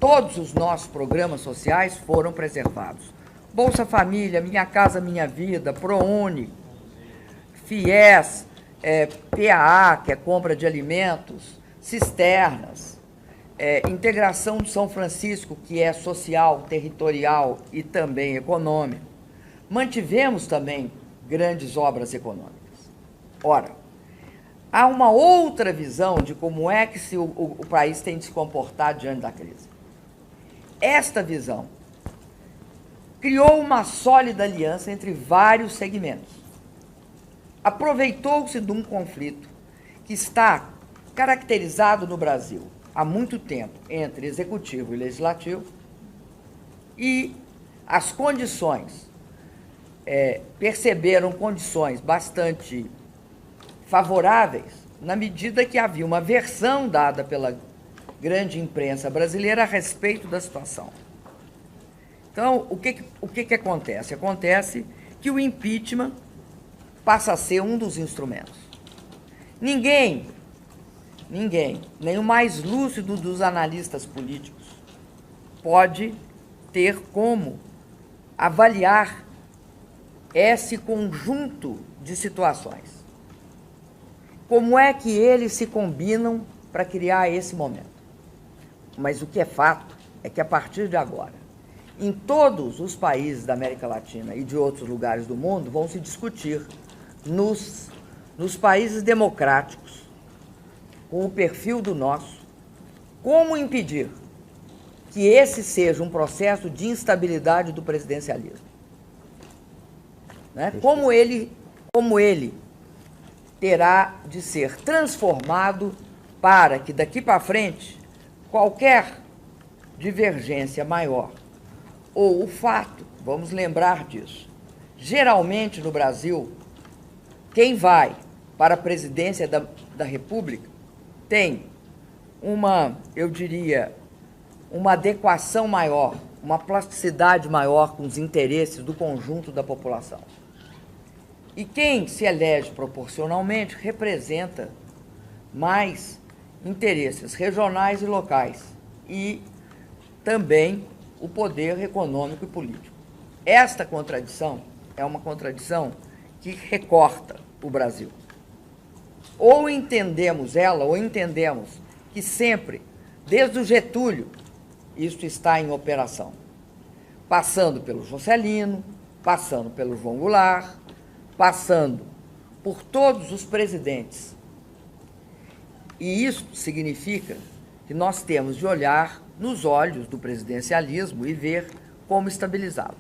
Todos os nossos programas sociais foram preservados. Bolsa Família, Minha Casa Minha Vida, ProUni, FIES, PAA, que é compra de alimentos, cisternas, integração de São Francisco, que é social, territorial e também econômico. Mantivemos também grandes obras econômicas. Ora, há uma outra visão de como é que o país tem de se comportar diante da crise. Esta visão criou uma sólida aliança entre vários segmentos. Aproveitou-se de um conflito que está caracterizado no Brasil há muito tempo entre executivo e legislativo, e as condições, perceberam condições bastante favoráveis, na medida que havia uma versão dada pela grande imprensa brasileira a respeito da situação. Então, o que acontece? Acontece que o impeachment passa a ser um dos instrumentos. Ninguém, nem o mais lúcido dos analistas políticos, pode ter como avaliar esse conjunto de situações. Como é que eles se combinam para criar esse momento? Mas o que é fato é que, a partir de agora, em todos os países da América Latina e de outros lugares do mundo, vão se discutir nos países democráticos, com o perfil do nosso, como impedir que esse seja um processo de instabilidade do presidencialismo. Né? Como ele terá de ser transformado para que, daqui para frente, qualquer divergência maior, ou o fato, vamos lembrar disso, geralmente no Brasil, quem vai para a presidência da República tem eu diria, uma adequação maior, uma plasticidade maior com os interesses do conjunto da população. E quem se elege proporcionalmente representa mais interesses regionais e locais e também o poder econômico e político. Esta contradição é uma contradição que recorta o Brasil. Ou entendemos ela, ou entendemos que sempre, desde o Getúlio, isso está em operação. Passando pelo Juscelino, passando pelo João Goulart, passando por todos os presidentes. E isso significa que nós temos de olhar nos olhos do presidencialismo e ver como estabilizá-lo.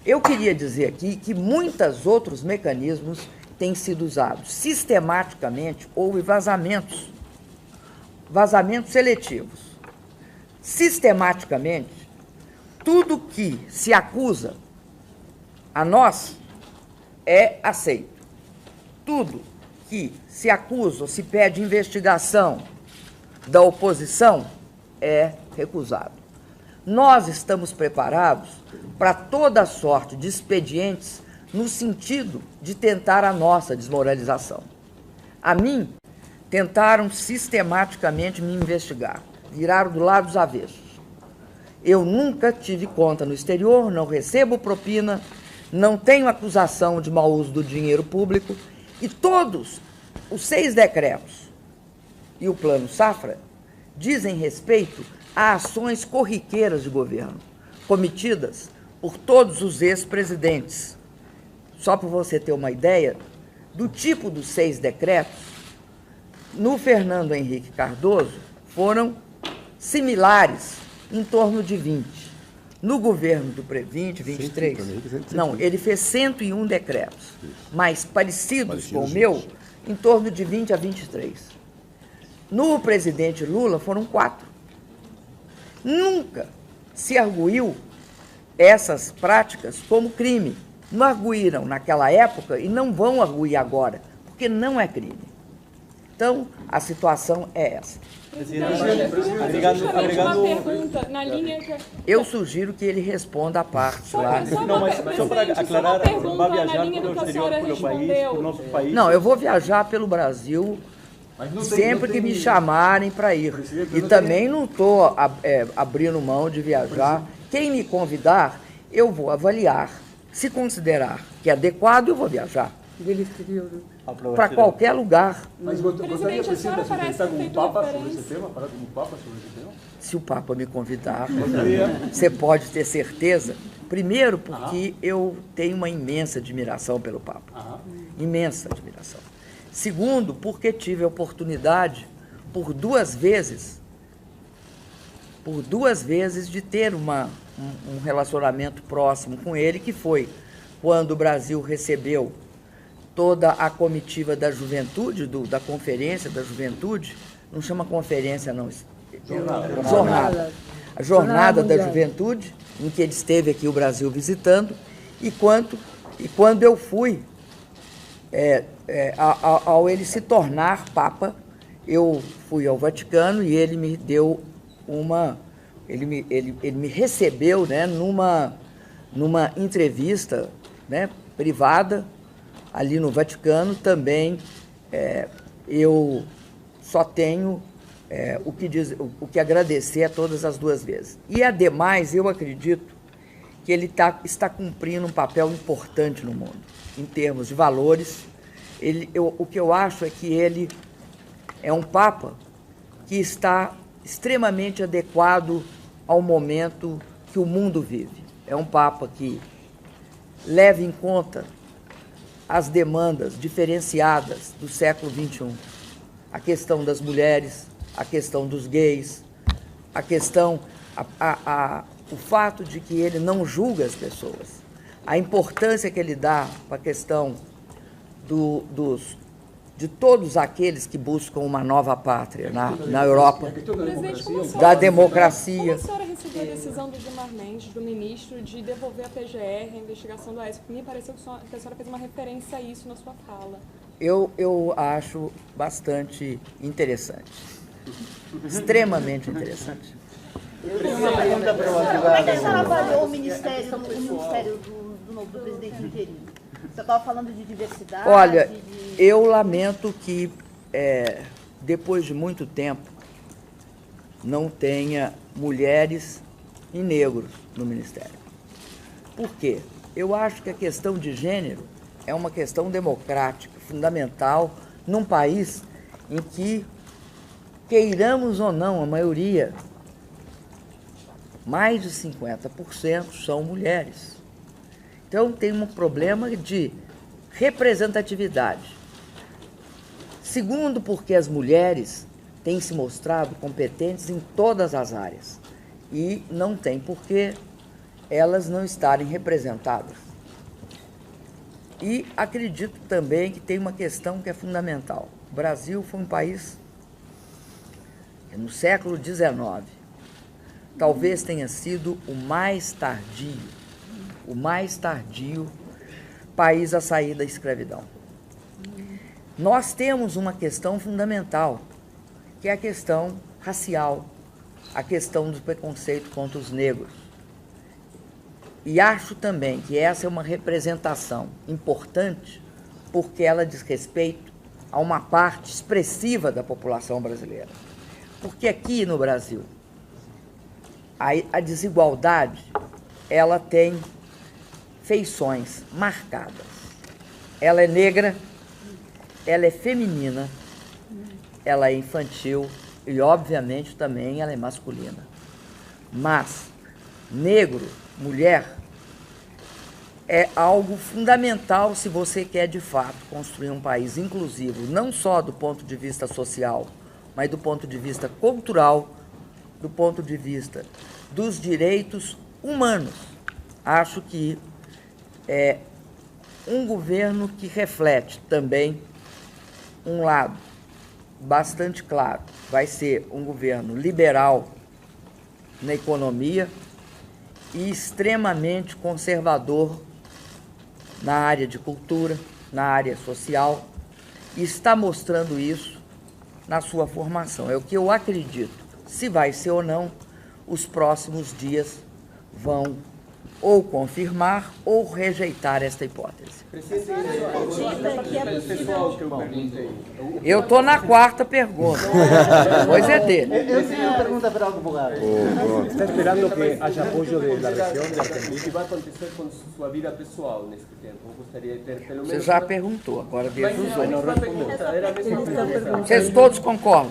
Eu queria dizer aqui que muitos outros mecanismos têm sido usados. Sistematicamente houve vazamentos seletivos. Sistematicamente, tudo que se acusa a nós é aceito. Tudo que se acusa ou se pede investigação da oposição é recusado. Nós estamos preparados para toda sorte de expedientes no sentido de tentar a nossa desmoralização. A mim, tentaram sistematicamente me investigar, viraram do lado dos avessos. Eu nunca tive conta no exterior, não recebo propina, não tenho acusação de mau uso do dinheiro público e todos os 6 decretos e o Plano Safra dizem respeito a ações corriqueiras de governo, cometidas por todos os ex-presidentes. Só para você ter uma ideia do tipo dos 6 decretos, no Fernando Henrique Cardoso foram similares, em torno de 20. No governo do 23, não, ele fez 101 decretos, mas parecidos com o meu, em torno de 20 a 23. No presidente Lula foram 4. Nunca se arguiu essas práticas como crime. Não arguíram naquela época e não vão arguir agora, porque não é crime. Então, a situação é essa. Eu sugiro que ele responda a parte lá. Não, mas só para aclarar, vai viajar pelo exterior, pelo país, pelo nosso país? Não, eu vou viajar pelo Brasil sempre que me chamarem para ir. E também não estou abrindo mão de viajar. Quem me convidar, eu vou avaliar. Se considerar que é adequado, eu vou viajar. Para qualquer lugar. Mas gostaria, presidente, de entrevistar com o Papa sobre esse tema? Falar com o Papa sobre esse tema? Se o Papa me convidar, você pode ter certeza. Primeiro, porque eu tenho uma imensa admiração pelo Papa. Imensa admiração. Segundo, porque tive a oportunidade, por duas vezes, de ter um relacionamento próximo com ele, que foi quando o Brasil recebeu toda a comitiva da juventude, da Conferência da Juventude, não chama conferência, não, jornada. A Jornada da Juventude, em que ele esteve aqui o Brasil visitando, e quando eu fui, ao ele se tornar Papa, eu fui ao Vaticano e ele me deu ele me recebeu, né, numa entrevista, né, privada, ali no Vaticano. Também eu só tenho o que agradecer a todas as duas vezes. E, ademais, eu acredito que ele está cumprindo um papel importante no mundo, em termos de valores. O que eu acho é que ele é um Papa que está extremamente adequado ao momento que o mundo vive. É um Papa que leva em conta as demandas diferenciadas do século XXI. A questão das mulheres, a questão dos gays, a questão, o fato de que ele não julga as pessoas, a importância que ele dá para a questão de todos aqueles que buscam uma nova pátria na Europa, da democracia. Como a senhora recebeu a decisão do Gilmar Mendes, do ministro, de devolver a PGR, a investigação do AES? Me pareceu que a senhora fez uma referência a isso na sua fala. Eu acho bastante interessante, extremamente interessante. Eu tenho uma pergunta para o advogado. Como é que a senhora avaliou o ministério do presidente interino? Você estava falando de diversidade. Olha, eu lamento que, depois de muito tempo, não tenha mulheres e negros no Ministério. Por quê? Eu acho que a questão de gênero é uma questão democrática, fundamental, num país em que, queiramos ou não, a maioria, mais de 50%, são mulheres. Então, tem um problema de representatividade. Segundo, porque as mulheres têm se mostrado competentes em todas as áreas e não tem por que elas não estarem representadas. E acredito também que tem uma questão que é fundamental. O Brasil foi um país que, no século XIX, talvez tenha sido o mais tardio país a sair da escravidão. Nós temos uma questão fundamental, que é a questão racial, a questão do preconceito contra os negros. E acho também que essa é uma representação importante, porque ela diz respeito a uma parte expressiva da população brasileira. Porque aqui no Brasil, a desigualdade, ela tem feições marcadas. Ela é negra, ela é feminina, ela é infantil e, obviamente, também ela é masculina. Mas negro, mulher, é algo fundamental se você quer, de fato, construir um país inclusivo, não só do ponto de vista social, mas do ponto de vista cultural, do ponto de vista dos direitos humanos. Acho que é um governo que reflete também um lado bastante claro. Vai ser um governo liberal na economia e extremamente conservador na área de cultura, na área social, e está mostrando isso na sua formação. É o que eu acredito. Se vai ser ou não, os próximos dias vão ou confirmar ou rejeitar esta hipótese. Eu estou na quarta pergunta. Pois é dele. Eu tenho uma pergunta para o advogado. Está esperando que haja apoio da região de Argentina? O que vai acontecer com sua vida pessoal nesse tempo? Eu gostaria de ter pelo menos... Você já perguntou, agora veja os outros. Vocês todos concordam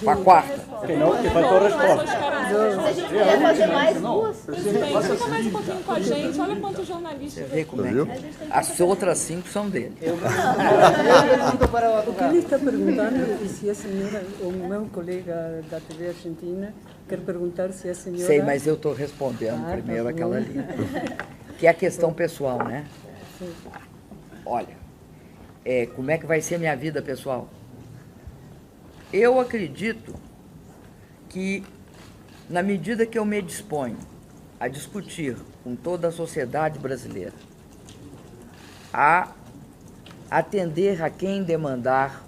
com a quarta? Que não, que faltou resposta. Se a gente puder fazer mais duas... Presidente, fica mais um pouquinho com a gente. Olha quantos jornalistas... Você vê como é que... As outras 5 são dele. O que ele está perguntando é se a senhora, o meu colega da TV Argentina, quer perguntar se a senhora... Sei, mas eu estou respondendo primeiro tá aquela ali. Que é a questão pessoal, né? Sim. Olha, como é que vai ser a minha vida pessoal? Eu acredito que, na medida que eu me disponho a discutir com toda a sociedade brasileira, a atender a quem demandar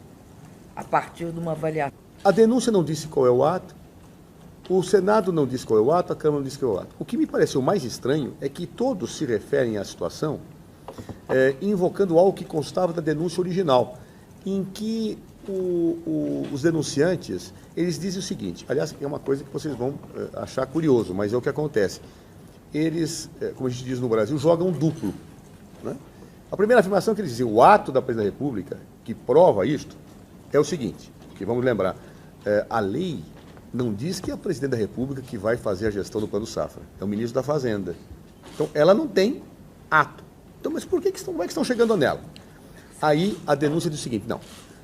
a partir de uma avaliação. A denúncia não disse qual é o ato, o Senado não disse qual é o ato, a Câmara não disse qual é o ato. O que me pareceu mais estranho é que todos se referem à situação invocando algo que constava da denúncia original, em que os denunciantes, eles dizem o seguinte, aliás, é uma coisa que vocês vão achar curioso, mas é o que acontece. Eles, como a gente diz no Brasil, jogam duplo, né? A primeira afirmação que eles dizem, o ato da Presidência da República, que prova isto, é o seguinte, que vamos lembrar, a lei não diz que é a Presidente da República que vai fazer a gestão do Plano Safra, é o Ministro da Fazenda. Então, ela não tem ato. Então, mas por que como é que estão chegando nela? Aí, a denúncia diz o seguinte, não,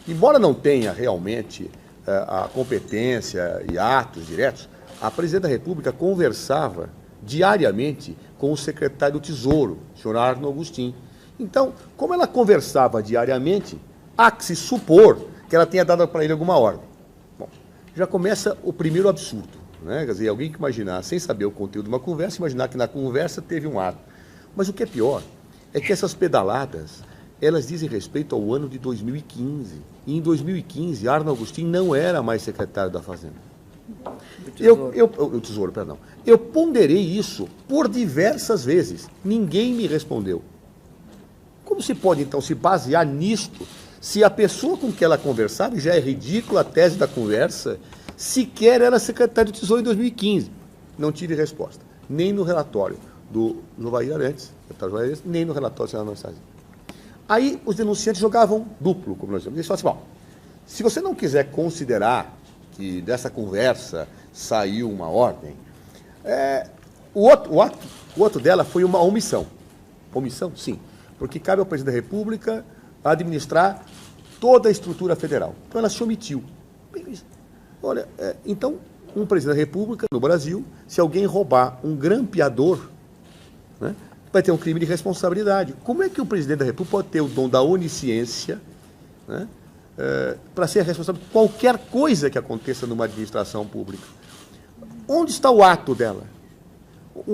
embora não tenha realmente a competência e atos diretos, a Presidente da República conversava diariamente com o secretário do Tesouro, o senhor Arno Agustin. Então, como ela conversava diariamente, há que se supor que ela tenha dado para ele alguma ordem. Bom, já começa o primeiro absurdo, né? Quer dizer, alguém que imaginar, sem saber o conteúdo de uma conversa, imaginar que na conversa teve um ato. Mas o que é pior é que essas pedaladas, elas dizem respeito ao ano de 2015. E em 2015, Arno Agustin não era mais secretário da Fazenda. O Tesouro, perdão. Eu ponderei isso por diversas vezes. Ninguém me respondeu. Como se pode, então, se basear nisto, se a pessoa com que ela conversava, e já é ridícula a tese da conversa, sequer era secretário do Tesouro em 2015? Não tive resposta. Nem no relatório do Jovair Arantes, nem no relatório do senador Anastasia. Aí os denunciantes jogavam duplo, como nós dizemos. Eles falavam assim, bom, se você não quiser considerar que dessa conversa saiu uma ordem, o ato dela foi uma omissão. Omissão? Sim. Porque cabe ao Presidente da República administrar toda a estrutura federal. Então ela se omitiu. Olha, então, um Presidente da República, no Brasil, se alguém roubar um grampeador, né, vai ter um crime de responsabilidade. Como é que o Presidente da República pode ter o dom da onisciência, né, para ser responsável por qualquer coisa que aconteça numa administração pública? Onde está o ato dela?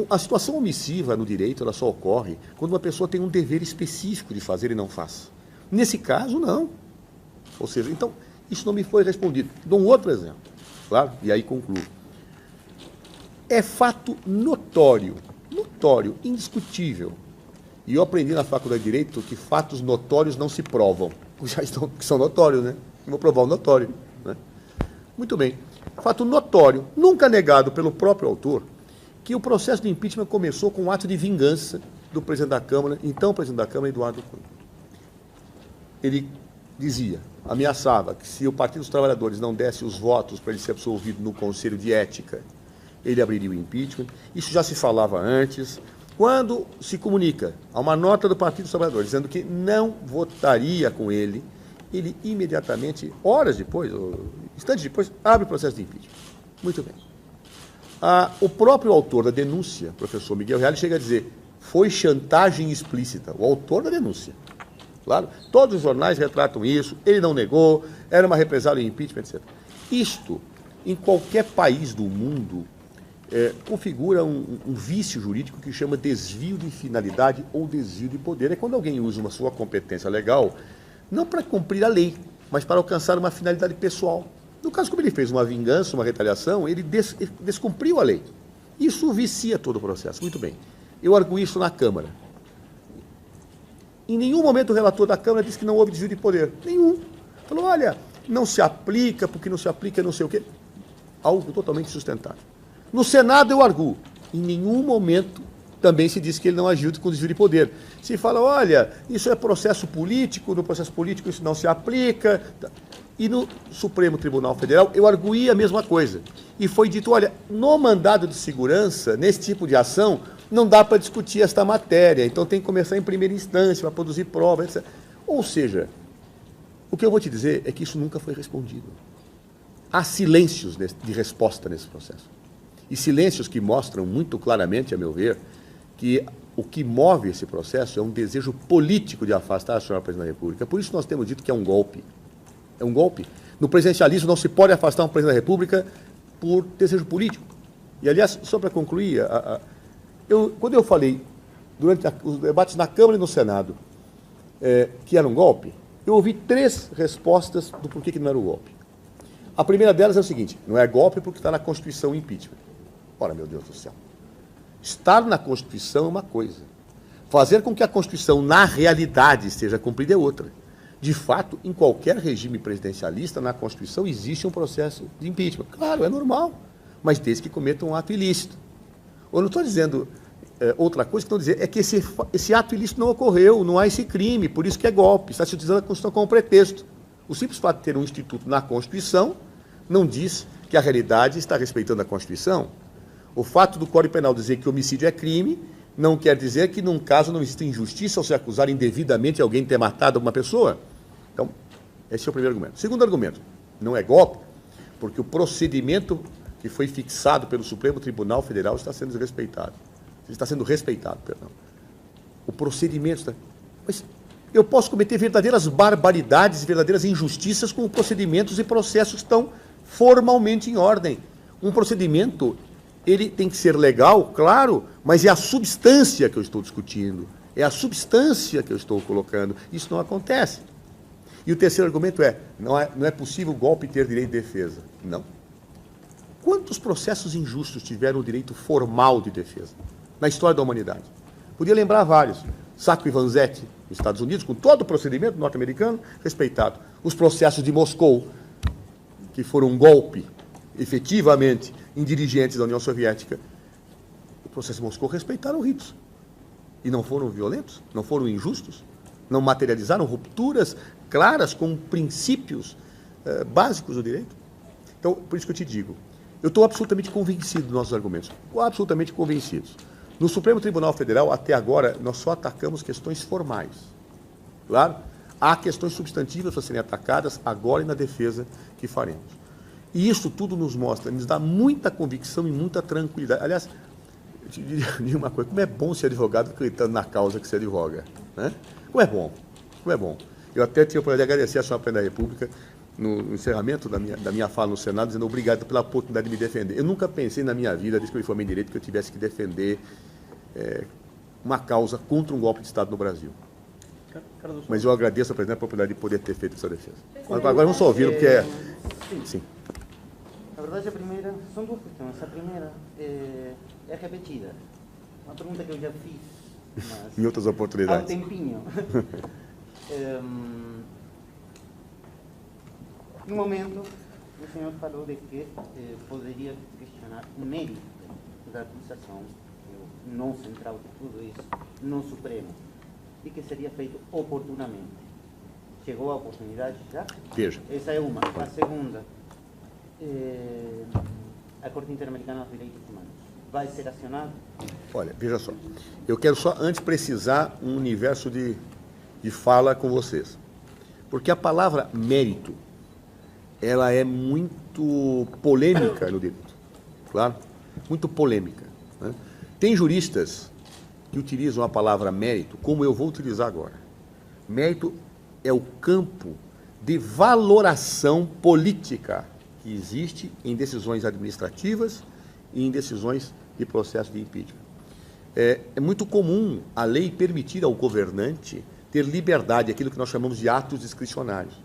A situação omissiva no direito, ela só ocorre quando uma pessoa tem um dever específico de fazer e não faz. Nesse caso, não. Ou seja, então, isso não me foi respondido. Dou um outro exemplo, claro, e aí concluo. É fato notório, indiscutível. E eu aprendi na Faculdade de Direito que fatos notórios não se provam, que são notórios, né? Eu vou provar o notório, né? Muito bem. Fato notório, nunca negado pelo próprio autor, que o processo de impeachment começou com um ato de vingança do presidente da Câmara, então presidente da Câmara, Eduardo Cunha. Ele dizia, ameaçava que se o Partido dos Trabalhadores não desse os votos para ele ser absolvido no Conselho de Ética, ele abriria o impeachment. Isso já se falava antes. Quando se comunica a uma nota do Partido dos Trabalhadores dizendo que não votaria com ele, ele imediatamente, horas depois, ou instantes depois, abre o processo de impeachment. Muito bem. O próprio autor da denúncia, professor Miguel Reale, chega a dizer, foi chantagem explícita, o autor da denúncia. Claro, todos os jornais retratam isso, ele não negou, era uma represália em impeachment, etc. Isto, em qualquer país do mundo, configura um vício jurídico que chama desvio de finalidade ou desvio de poder. É quando alguém usa uma sua competência legal, não para cumprir a lei, mas para alcançar uma finalidade pessoal. No caso, como ele fez uma vingança, uma retaliação, ele descumpriu a lei. Isso vicia todo o processo. Muito bem. Eu arguo isso na Câmara. Em nenhum momento o relator da Câmara disse que não houve desvio de poder. Nenhum. Falou, olha, não se aplica, porque não se aplica não sei o quê. Algo totalmente sustentável. No Senado eu arguo. Em nenhum momento também se disse que ele não agiu com desvio de poder. Se fala, olha, isso é processo político, no processo político isso não se aplica. E no Supremo Tribunal Federal eu arguí a mesma coisa. E foi dito, olha, no mandado de segurança, nesse tipo de ação, não dá para discutir esta matéria, então tem que começar em primeira instância, para produzir prova, etc. Ou seja, o que eu vou te dizer é que isso nunca foi respondido. Há silêncios de resposta nesse processo. E silêncios que mostram muito claramente, a meu ver, que o que move esse processo é um desejo político de afastar a senhora presidente da República. Por isso nós temos dito que é um golpe. É um golpe. No presidencialismo não se pode afastar um presidente da República por desejo político. E, aliás, só para concluir, quando eu falei, durante os debates na Câmara e no Senado, que era um golpe, eu ouvi 3 respostas do porquê que não era um golpe. A primeira delas é o seguinte, não é golpe porque está na Constituição o impeachment. Ora, meu Deus do céu. Estar na Constituição é uma coisa. Fazer com que a Constituição, na realidade, seja cumprida é outra. De fato, em qualquer regime presidencialista, na Constituição, existe um processo de impeachment. Claro, é normal, mas desde que cometam um ato ilícito. Eu não estou dizendo outra coisa, que estou dizendo é que esse ato ilícito não ocorreu, não há esse crime, por isso que é golpe, está se utilizando a Constituição como pretexto. O simples fato de ter um instituto na Constituição não diz que a realidade está respeitando a Constituição. O fato do Código Penal dizer que homicídio é crime não quer dizer que, num caso, não existe injustiça ao se acusar indevidamente alguém de ter matado uma pessoa. Então, esse é o primeiro argumento. Segundo argumento, não é golpe, porque o procedimento que foi fixado pelo Supremo Tribunal Federal está sendo respeitado. Está sendo respeitado, perdão. O procedimento está... Mas eu posso cometer verdadeiras barbaridades e verdadeiras injustiças com procedimentos e processos que estão formalmente em ordem. Um procedimento, ele tem que ser legal, claro, mas é a substância que eu estou discutindo, é a substância que eu estou colocando. Isso não acontece. E o terceiro argumento não é possível o golpe ter direito de defesa. Não. Quantos processos injustos tiveram o direito formal de defesa na história da humanidade? Podia lembrar vários. Sacco e Vanzetti, nos Estados Unidos, com todo o procedimento norte-americano respeitado. Os processos de Moscou, que foram um golpe, efetivamente, em dirigentes da União Soviética. O processo de Moscou respeitaram ritos. E não foram violentos, não foram injustos, não materializaram rupturas claras com princípios básicos do direito. Então, por isso que eu te digo, eu estou absolutamente convencido dos nossos argumentos, absolutamente convencidos. No Supremo Tribunal Federal, até agora, nós só atacamos questões formais. Claro, há questões substantivas a serem atacadas agora e na defesa que faremos. E isso tudo nos mostra, nos dá muita convicção e muita tranquilidade. Aliás, eu te diria uma coisa, como é bom ser advogado acreditando na causa que se advoga. Né? Como é bom, como é bom. Eu até tive a oportunidade de agradecer a senhora presidente da República no encerramento da minha fala no Senado, dizendo obrigado pela oportunidade de me defender. Eu nunca pensei na minha vida, desde que eu me formei em Direito, que eu tivesse que defender uma causa contra um golpe de Estado no Brasil. Mas eu agradeço a presidente a oportunidade de poder ter feito essa defesa. Agora vamos só ouvi-lo, porque é... Sim. Na verdade, a primeira, são duas questões. A primeira é repetida. Uma pergunta que eu já fiz, mas em outras oportunidades. há um tempinho. No momento, o senhor falou de que poderia questionar o mérito da acusação, o não central de tudo isso, no Supremo, e que seria feito oportunamente. Chegou a oportunidade já? Veja. Essa é uma. A segunda, a Corte Interamericana dos Direitos Humanos vai ser acionada? Olha, veja só. Eu quero só antes precisar um universo de fala com vocês. Porque a palavra mérito, ela é muito polêmica no direito. Claro? Muito polêmica. Né? Tem juristas que utilizam a palavra mérito como eu vou utilizar agora. Mérito é o campo de valoração política que existe em decisões administrativas e em decisões de processo de impeachment. É muito comum a lei permitir ao governante ter liberdade, aquilo que nós chamamos de atos discricionários.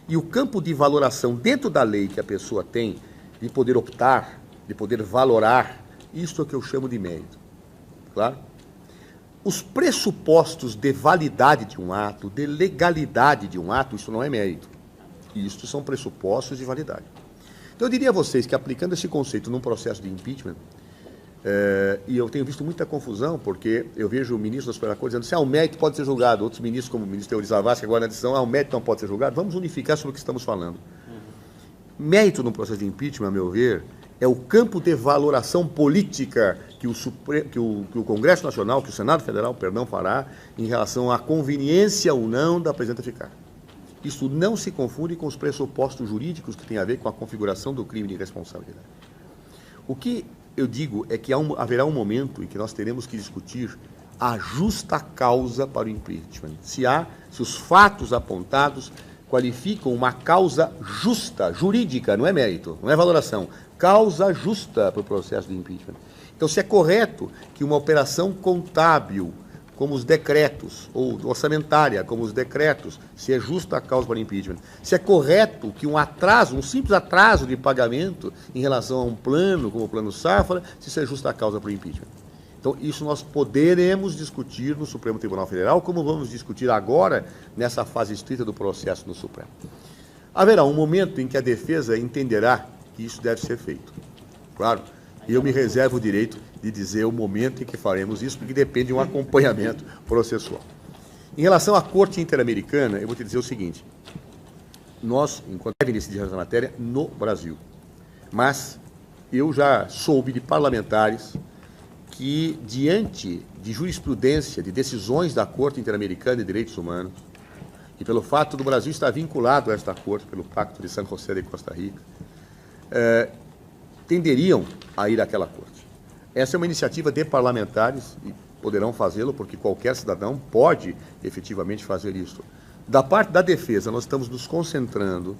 E o campo de valoração dentro da lei que a pessoa tem, de poder optar, de poder valorar, isso é o que eu chamo de mérito. Claro? Os pressupostos de validade de um ato, de legalidade de um ato, isso não é mérito. Isso são pressupostos de validade. Então, eu diria a vocês que, aplicando esse conceito num processo de impeachment, e eu tenho visto muita confusão, porque eu vejo o ministro da Suprema Corte dizendo o mérito pode ser julgado, outros ministros, como o ministro Teori Zavascki, agora na decisão, o mérito não pode ser julgado. Vamos unificar sobre o que estamos falando. Mérito no processo de impeachment, a meu ver, é o campo de valoração política que o Congresso Nacional, que o Senado Federal, fará em relação à conveniência ou não da presidenta ficar. Isso não se confunde com os pressupostos jurídicos que têm a ver com a configuração do crime de responsabilidade. O que eu digo é que haverá um momento em que nós teremos que discutir a justa causa para o impeachment. Se os fatos apontados qualificam uma causa justa, jurídica, não é mérito, não é valoração, causa justa para o processo de impeachment. Então, se é correto que uma operação contábil, como os decretos, ou orçamentária, como os decretos, se é justa a causa para o impeachment, se é correto que um atraso, um simples atraso de pagamento em relação a um plano, como o Plano Safra, se isso é justa a causa para o impeachment. Então, isso nós poderemos discutir no Supremo Tribunal Federal, como vamos discutir agora, nessa fase estrita do processo no Supremo. Haverá um momento em que a defesa entenderá que isso deve ser feito. Claro, eu me reservo o direito de dizer o momento em que faremos isso, porque depende de um acompanhamento processual. Em relação à Corte Interamericana, eu vou te dizer o seguinte: nós, enquanto devem decidir essa matéria no Brasil, mas eu já soube de parlamentares que, diante de jurisprudência, de decisões da Corte Interamericana de Direitos Humanos, e pelo fato do Brasil estar vinculado a esta Corte, pelo Pacto de San José de Costa Rica, tenderiam a ir àquela Corte. Essa é uma iniciativa de parlamentares, e poderão fazê-lo, porque qualquer cidadão pode efetivamente fazer isso. Da parte da defesa, nós estamos nos concentrando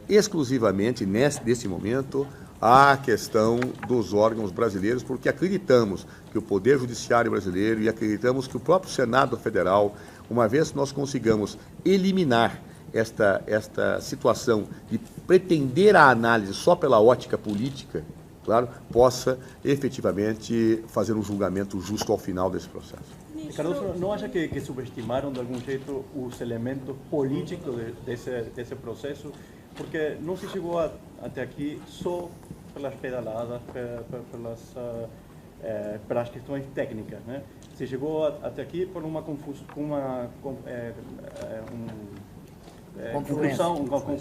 exclusivamente, nesse momento, a questão dos órgãos brasileiros, porque acreditamos que o Poder Judiciário brasileiro e acreditamos que o próprio Senado Federal, uma vez que nós consigamos eliminar esta situação de pretender a análise só pela ótica política, claro, possa efetivamente fazer um julgamento justo ao final desse processo. Cardoso, não acha que subestimaram de algum jeito os elementos políticos desse processo? Porque não se chegou até aqui só pelas pedaladas, pelas questões técnicas, né? Se chegou até aqui por uma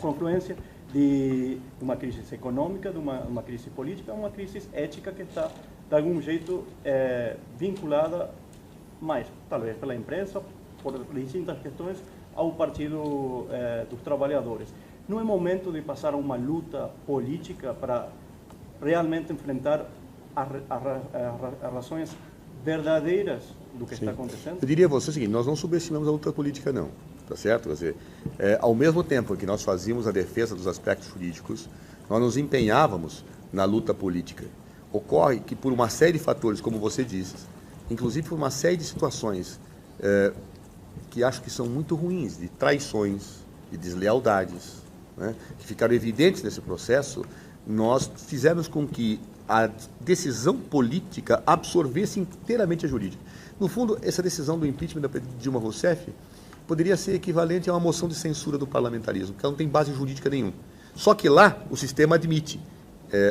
confluência de uma crise econômica, de uma crise política, uma crise ética que está, de algum jeito, vinculada mais, talvez pela imprensa, por distintas questões, ao Partido dos Trabalhadores. Não é momento de passar uma luta política para realmente enfrentar as razões verdadeiras do que está acontecendo? Eu diria a você o seguinte: nós não subestimamos a luta política, não. tá certo? Quer dizer, ao mesmo tempo que nós fazíamos a defesa dos aspectos jurídicos, nós nos empenhávamos na luta política. Ocorre que por uma série de fatores, como você disse, inclusive por uma série de situações que acho que são muito ruins, de traições, de deslealdades, né, que ficaram evidentes nesse processo, nós fizemos com que a decisão política absorvesse inteiramente a jurídica. No fundo, essa decisão do impeachment da Dilma Rousseff poderia ser equivalente a uma moção de censura do parlamentarismo, porque ela não tem base jurídica nenhuma. Só que lá o sistema admite.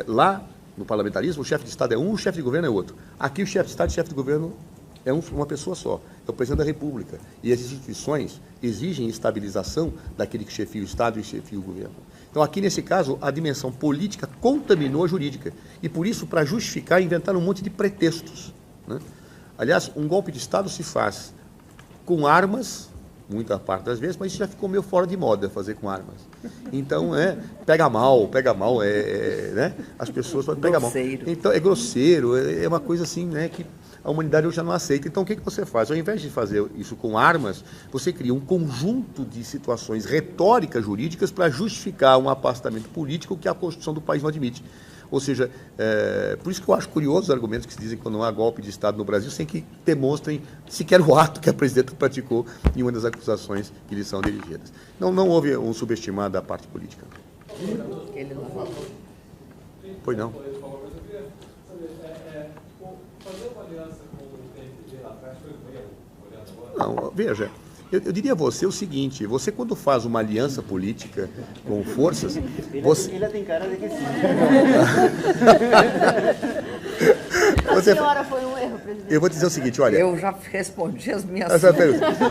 Lá, no parlamentarismo, o chefe de Estado é um, o chefe de governo é outro. Aqui o chefe de Estado e o chefe de governo é uma pessoa só, é o presidente da República. E as instituições exigem estabilização daquele que chefia o Estado e chefia o governo. Então, aqui nesse caso, a dimensão política contaminou a jurídica. E por isso, para justificar, inventaram um monte de pretextos, né? Aliás, um golpe de Estado se faz com armas, muita parte das vezes, mas isso já ficou meio fora de moda fazer com armas. Então, pega mal, né? As pessoas falam, pega mal. Então, é grosseiro, é uma coisa assim, né, que a humanidade hoje já não aceita. Então, o que você faz? Ao invés de fazer isso com armas, você cria um conjunto de situações retóricas jurídicas para justificar um afastamento político que a Constituição do país não admite. Ou seja, por isso que eu acho curioso os argumentos que se dizem que quando não há golpe de Estado no Brasil, sem que demonstrem sequer o ato que a presidenta praticou em uma das acusações que lhe são dirigidas. Não houve um subestimar da parte política. Ele não falou. Pois não. Fazer uma aliança com o PMDB lá atrás foi um erro, olhando agora? Não, veja, eu diria a você o seguinte, você quando faz uma aliança política com forças... Ele tem cara de que sim. A senhora foi um erro, presidente. Eu vou dizer o seguinte, olha... Eu já respondi as minhas...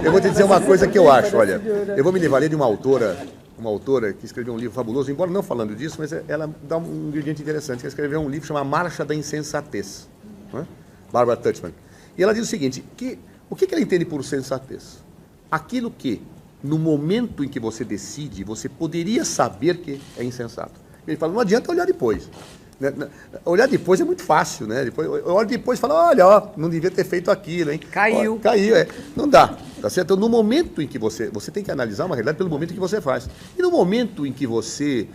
Eu vou te dizer uma coisa que eu acho, olha, eu vou me valer de uma autora que escreveu um livro fabuloso, embora não falando disso, mas ela dá um ingrediente interessante, que ela escreveu um livro chamado Marcha da Insensatez, né? Barbara Tuchman. E ela diz o seguinte, o que ela entende por sensatez? Aquilo que, no momento em que você decide, você poderia saber que é insensato. Ele fala, não adianta olhar depois. Olhar depois é muito fácil, né? Eu olho depois e falo, olha, não devia ter feito aquilo, hein? Caiu. Caiu, Não dá, tá certo? Então, no momento em que você tem que analisar uma realidade pelo momento em que você faz. E no momento em que você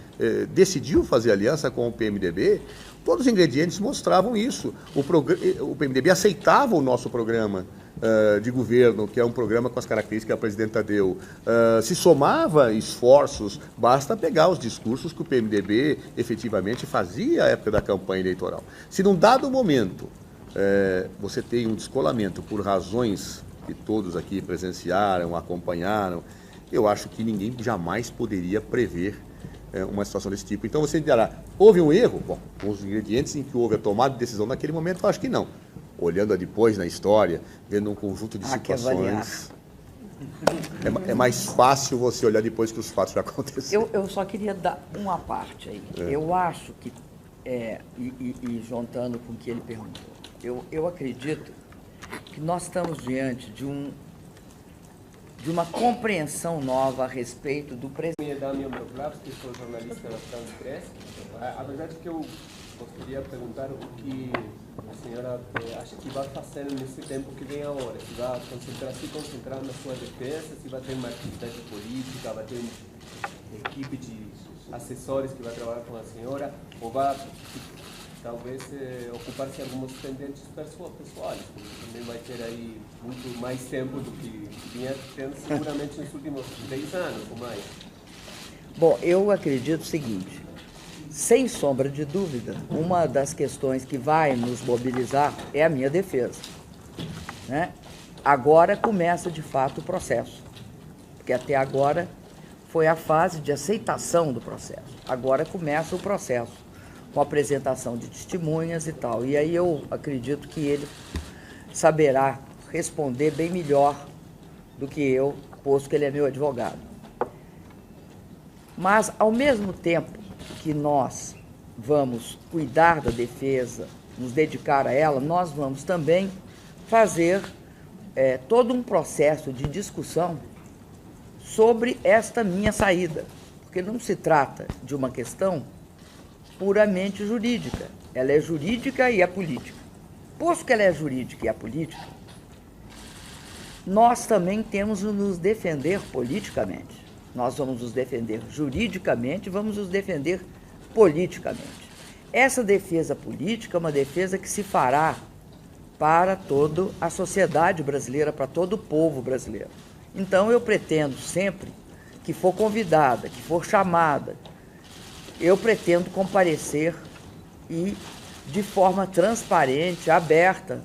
decidiu fazer aliança com o PMDB, todos os ingredientes mostravam isso. O PMDB aceitava o nosso programa de governo, que é um programa com as características que a presidenta deu. Se somava esforços, basta pegar os discursos que o PMDB efetivamente fazia à época da campanha eleitoral. Se num dado momento você tem um descolamento por razões que todos aqui presenciaram, acompanharam, eu acho que ninguém jamais poderia prever uma situação desse tipo. Então você dirá, houve um erro? Bom, com os ingredientes em que houve a tomada de decisão naquele momento, eu acho que não. Olhando depois na história, vendo um conjunto de situações, é mais fácil você olhar depois que os fatos já aconteceram. Eu só queria dar uma parte aí. Eu acho que, e juntando com o que ele perguntou, eu acredito que nós estamos diante de uma compreensão nova a respeito do presidente. Daniel Broglavski, sou jornalista da France Press. A verdade é que eu gostaria de perguntar o que a senhora acha que vai fazer nesse tempo que vem agora. Se vai se concentrar na sua defesa, se vai ter uma atividade política, vai ter uma equipe de assessores que vai trabalhar com a senhora, ou vai talvez ocupar-se de alguns pendentes pessoais, porque também vai ter aí muito mais tempo do que vinha tendo seguramente nos últimos 10 anos ou mais. Bom, eu acredito o seguinte, sem sombra de dúvida, uma das questões que vai nos mobilizar é a minha defesa, né? Agora começa de fato o processo, porque até agora foi a fase de aceitação do processo, agora começa o processo, com apresentação de testemunhas e tal. E aí eu acredito que ele saberá responder bem melhor do que eu, posto que ele é meu advogado. Mas, ao mesmo tempo que nós vamos cuidar da defesa, nos dedicar a ela, nós vamos também fazer todo um processo de discussão sobre esta minha saída. Porque não se trata de uma questão puramente jurídica. Ela é jurídica e é política. Posto que ela é jurídica e é política, nós também temos de nos defender politicamente. Nós vamos nos defender juridicamente, vamos nos defender politicamente. Essa defesa política é uma defesa que se fará para toda a sociedade brasileira, para todo o povo brasileiro. Então, eu pretendo sempre que for convidada, que for chamada, eu pretendo comparecer e, de forma transparente, aberta,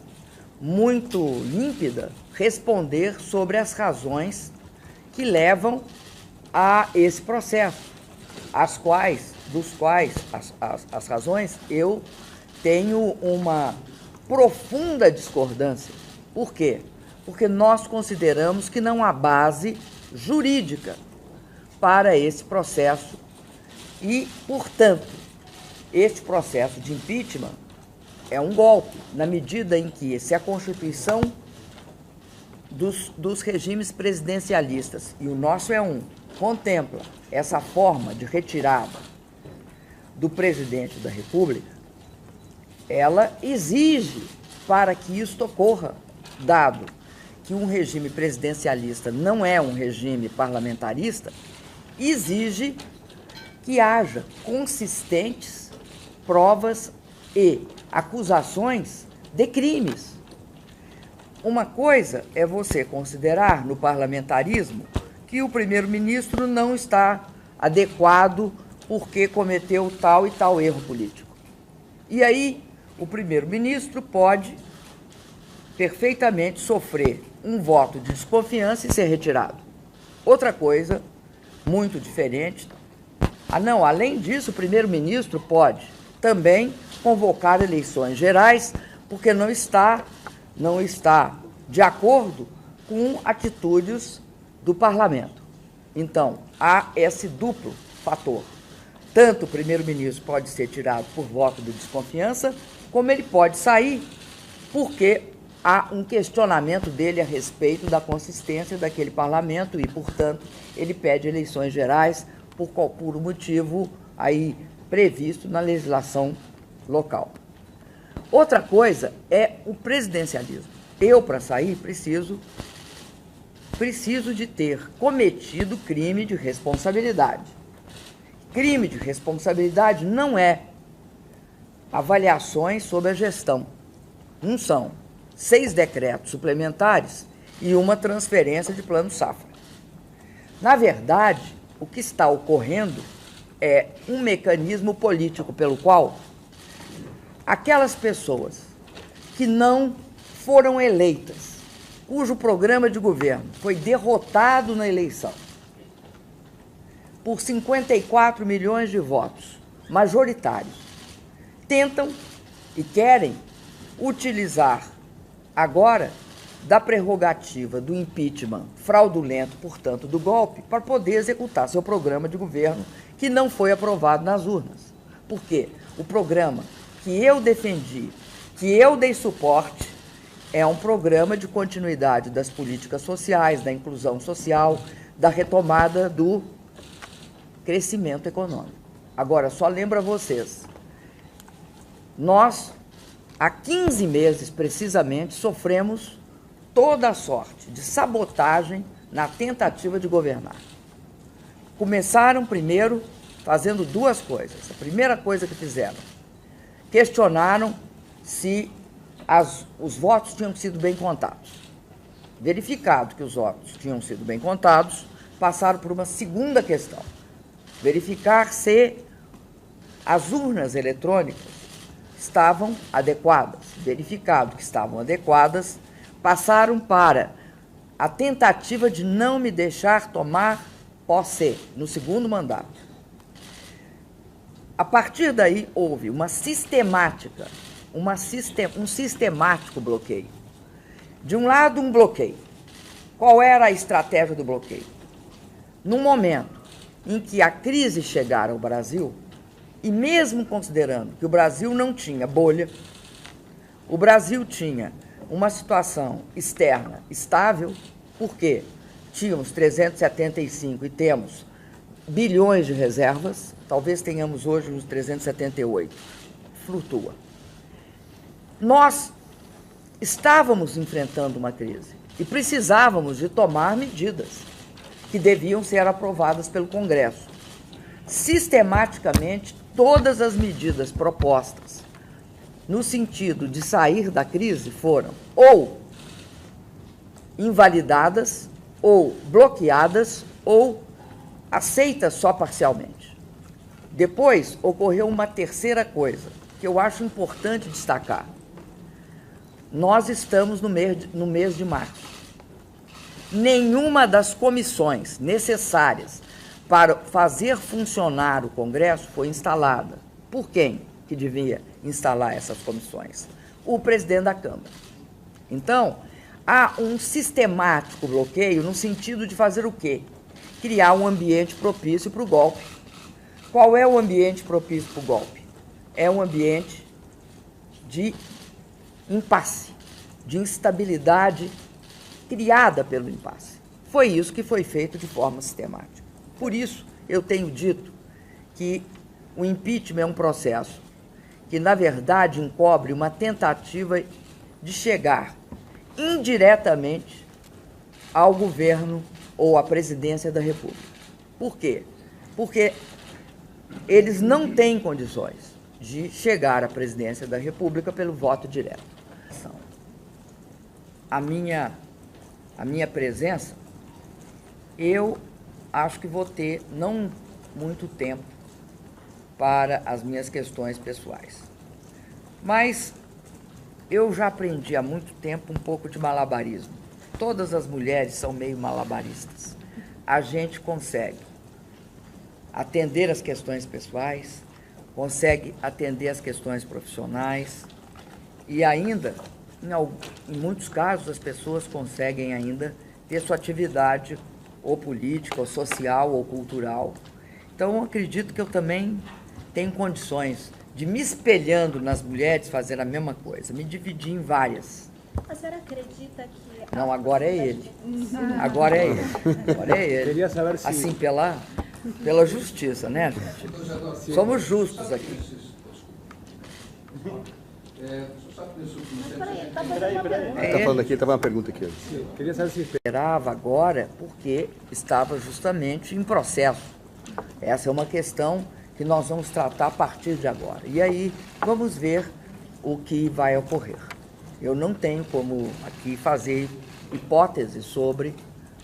muito límpida, responder sobre as razões que levam a esse processo, as razões eu tenho uma profunda discordância. Por quê? Porque nós consideramos que não há base jurídica para esse processo e, portanto, este processo de impeachment é um golpe, na medida em que, se a Constituição dos regimes presidencialistas, e o nosso é contempla essa forma de retirada do presidente da República, ela exige, para que isto ocorra, dado que um regime presidencialista não é um regime parlamentarista, exige que haja consistentes provas e acusações de crimes. Uma coisa é você considerar no parlamentarismo que o primeiro-ministro não está adequado porque cometeu tal e tal erro político. E aí, o primeiro-ministro pode perfeitamente sofrer um voto de desconfiança e ser retirado. Outra coisa, muito diferente, além disso, o primeiro-ministro pode também convocar eleições gerais, porque não está de acordo com atitudes do parlamento. Então, há esse duplo fator. Tanto o primeiro-ministro pode ser tirado por voto de desconfiança, como ele pode sair porque há um questionamento dele a respeito da consistência daquele parlamento e, portanto, ele pede eleições gerais por um motivo aí previsto na legislação local. Outra coisa é o presidencialismo. Eu, para sair, preciso de ter cometido crime de responsabilidade. Crime de responsabilidade não é avaliações sobre a gestão. Não são 6 decretos suplementares e uma transferência de plano safra. Na verdade, o que está ocorrendo é um mecanismo político pelo qual aquelas pessoas que não foram eleitas, cujo programa de governo foi derrotado na eleição por 54 milhões de votos majoritários, tentam e querem utilizar agora da prerrogativa do impeachment fraudulento, portanto, do golpe, para poder executar seu programa de governo que não foi aprovado nas urnas. Por quê? O programa que eu defendi, que eu dei suporte, é um programa de continuidade das políticas sociais, da inclusão social, da retomada do crescimento econômico. Agora, só lembro a vocês, nós, há 15 meses, precisamente, sofremos toda a sorte de sabotagem na tentativa de governar. Começaram, primeiro, fazendo 2 coisas. A primeira coisa que fizeram, questionaram se os votos tinham sido bem contados. Verificado que os votos tinham sido bem contados, passaram por uma segunda questão. Verificar se as urnas eletrônicas estavam adequadas. Verificado que estavam adequadas, passaram para a tentativa de não me deixar tomar posse no segundo mandato. A partir daí, houve um sistemático bloqueio. De um lado, um bloqueio. Qual era a estratégia do bloqueio? No momento em que a crise chegara ao Brasil, e mesmo considerando que o Brasil não tinha bolha, o Brasil tinha uma situação externa estável, porque tínhamos 375 e temos bilhões de reservas, talvez tenhamos hoje uns 378, flutua. Nós estávamos enfrentando uma crise E precisávamos de tomar medidas que deviam ser aprovadas pelo Congresso. Sistematicamente, todas as medidas propostas no sentido de sair da crise foram ou invalidadas, ou bloqueadas, ou aceitas só parcialmente. Depois, ocorreu uma terceira coisa, que eu acho importante destacar. Nós estamos no mês de março. Nenhuma das comissões necessárias para fazer funcionar o Congresso foi instalada. Por quem que devia instalar essas comissões? O presidente da Câmara. Então, há um sistemático bloqueio no sentido de fazer o quê? Criar um ambiente propício para o golpe. Qual é o ambiente propício para o golpe? É um ambiente de impasse, de instabilidade criada pelo impasse. Foi isso que foi feito de forma sistemática. Por isso, eu tenho dito que o impeachment é um processo que, na verdade, encobre uma tentativa de chegar indiretamente ao governo ou à presidência da República. Por quê? Porque eles não têm condições de chegar à presidência da República pelo voto direto. A minha presença, eu acho que vou ter não muito tempo para as minhas questões pessoais. Mas eu já aprendi há muito tempo um pouco de malabarismo. Todas as mulheres são meio malabaristas. A gente consegue atender as questões pessoais, consegue atender as questões profissionais e ainda, em muitos casos, as pessoas conseguem ainda ter sua atividade ou política, ou social, ou cultural. Então, eu acredito que eu também tenho condições de, me espelhando nas mulheres, fazer a mesma coisa, me dividir em várias. A senhora acredita que... Não, agora é ele. Agora é ele. Agora é ele. Queria saber se... Assim, pela justiça, né, gente? Somos justos aqui. Está falando aqui, estava uma pergunta aqui. Queria saber se... Esperava agora porque estava justamente em processo. Essa é uma questão que nós vamos tratar a partir de agora. E aí vamos ver o que vai ocorrer. Eu não tenho como aqui fazer hipóteses sobre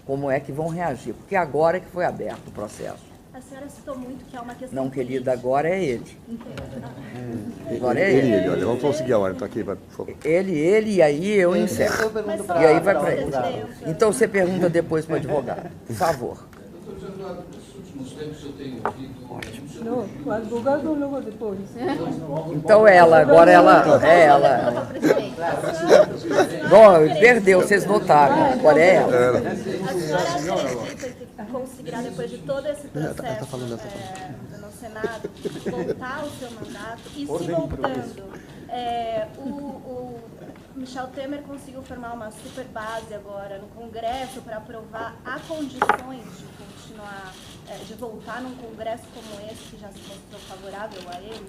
como é que vão reagir, porque agora é que foi aberto o processo. A senhora citou muito que é uma questão Não, querida, agora é ele. Agora é ele. Olha, vamos conseguir a hora, então aqui, por favor. Ele, e aí eu encerro. E aí vai para ele. Então você pergunta depois para o advogado, por favor. Doutor Eduardo, nesses últimos tempos eu tenho ouvido... Não, o advogado logo depois. Então agora ela é ela. Bom, perdeu, vocês notaram, agora é ela. A senhora acredita que conseguirá, depois de todo esse processo no Senado, voltar ao seu mandato? E se voltando, o Michel Temer conseguiu formar uma super base agora no Congresso para aprovar, há condições de continuar, de voltar num Congresso como esse, que já se mostrou favorável a ele?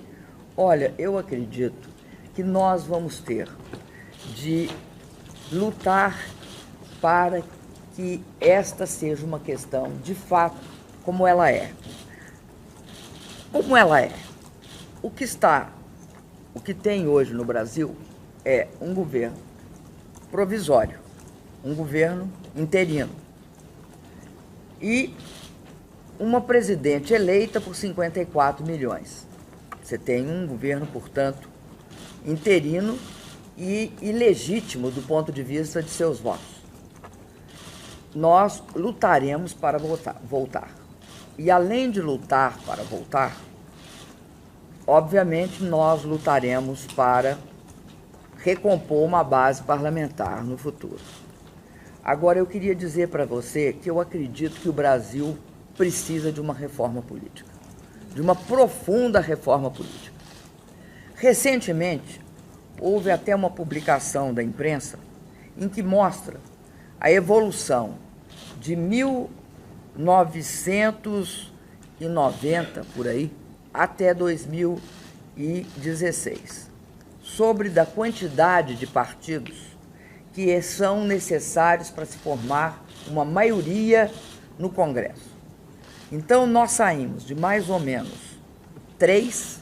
Olha, eu acredito que nós vamos ter de lutar para que esta seja uma questão, de fato, como ela é. Como ela é. O que tem hoje no Brasil é um governo provisório, um governo interino e uma presidente eleita por 54 milhões. Você tem um governo, portanto, interino e ilegítimo do ponto de vista de seus votos. Nós lutaremos para voltar. E além de lutar para voltar, obviamente nós lutaremos para recompor uma base parlamentar no futuro. Agora, eu queria dizer para você que eu acredito que o Brasil precisa de uma reforma política, de uma profunda reforma política. Recentemente, houve até uma publicação da imprensa em que mostra a evolução de 1990, por aí, até 2016, sobre da quantidade de partidos que são necessários para se formar uma maioria no Congresso. Então, nós saímos de mais ou menos 3,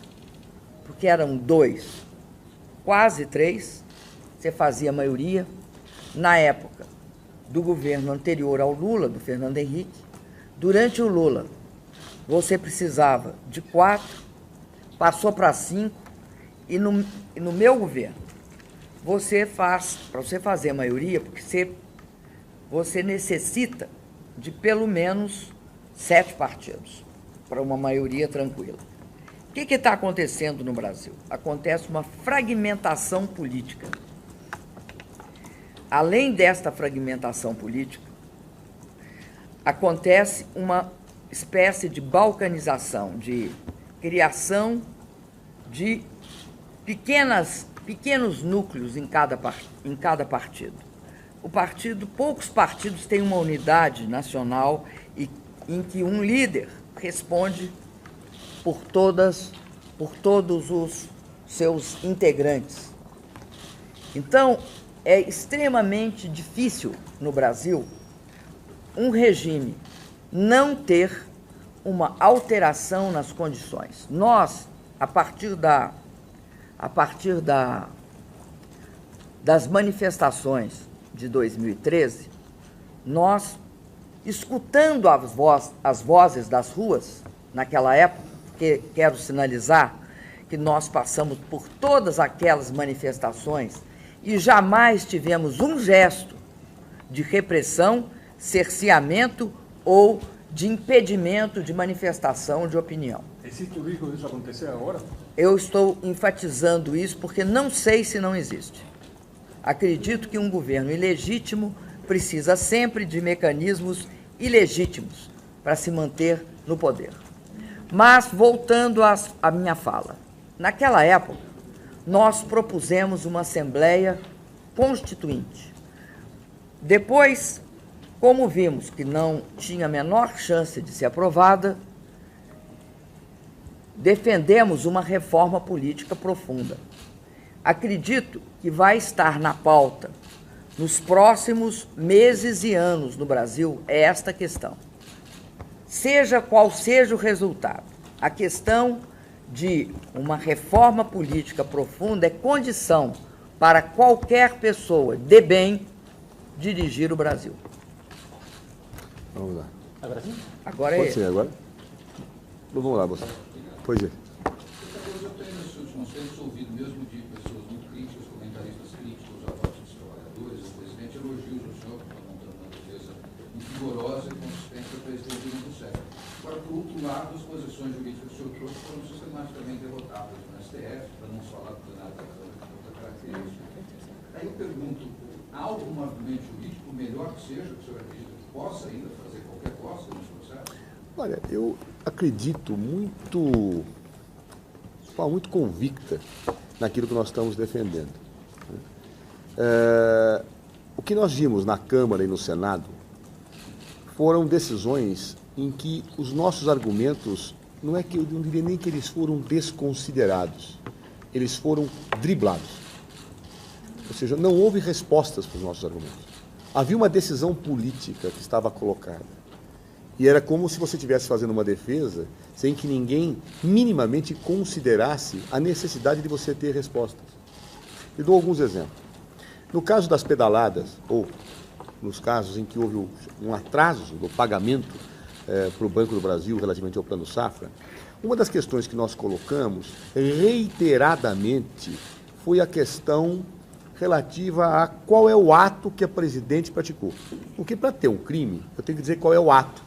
porque eram 2, quase 3, você fazia a maioria. Na época do governo anterior ao Lula, do Fernando Henrique, durante o Lula, você precisava de 4, passou para 5, e no meu governo, para você fazer a maioria, porque você necessita de pelo menos 7 partidos para uma maioria tranquila. O que está acontecendo no Brasil? Acontece uma fragmentação política. Além desta fragmentação política, acontece uma espécie de balcanização, de criação de pequenos núcleos em cada partido. Poucos partidos têm uma unidade nacional em que um líder responde por todos os seus integrantes. Então, é extremamente difícil no Brasil um regime não ter uma alteração nas condições. Nós, a partir das manifestações de 2013, nós, escutando as vozes das ruas, naquela época, porque quero sinalizar que nós passamos por todas aquelas manifestações e jamais tivemos um gesto de repressão, cerceamento ou de impedimento de manifestação de opinião. Existe o risco disso acontecer agora? Eu estou enfatizando isso porque não sei se não existe. Acredito que um governo ilegítimo precisa sempre de mecanismos ilegítimos para se manter no poder. Mas, voltando à minha fala, naquela época, nós propusemos uma Assembleia Constituinte. Depois, como vimos que não tinha a menor chance de ser aprovada, defendemos uma reforma política profunda. Acredito que vai estar na pauta, nos próximos meses e anos no Brasil, é esta questão. Seja qual seja o resultado, a questão de uma reforma política profunda é condição para qualquer pessoa de bem dirigir o Brasil. Vamos lá. Agora sim? Agora Pode ser agora? Vamos lá, você. Pois é. Eu tenho, nesses últimos tempos, ouvido mesmo de pessoas muito críticas, comentaristas críticos à voz dos trabalhadores, o presidente elogios ao senhor, que está montando uma defesa vigorosa e consistente do presidente do século. Agora, por outro lado, as posições jurídicas que o senhor trouxe foram sistematicamente derrotadas no STF, para não falar do plenário da Câmara, que é outra característica. Aí eu pergunto, há algum argumento jurídico, melhor que seja, que o senhor acredita que possa ainda fazer qualquer coisa nesse processo? Olha, eu acredito muito convicta naquilo que nós estamos defendendo. O que nós vimos na Câmara e no Senado foram decisões em que os nossos argumentos, não é que eu não diria nem que eles foram desconsiderados, eles foram driblados. Ou seja, não houve respostas para os nossos argumentos. Havia uma decisão política que estava colocada. E era como se você estivesse fazendo uma defesa sem que ninguém minimamente considerasse a necessidade de você ter respostas. E dou alguns exemplos. No caso das pedaladas, ou nos casos em que houve um atraso do pagamento para o Banco do Brasil relativamente ao Plano Safra, uma das questões que nós colocamos reiteradamente foi a questão relativa a qual é o ato que a presidente praticou. Porque para ter um crime, eu tenho que dizer qual é o ato.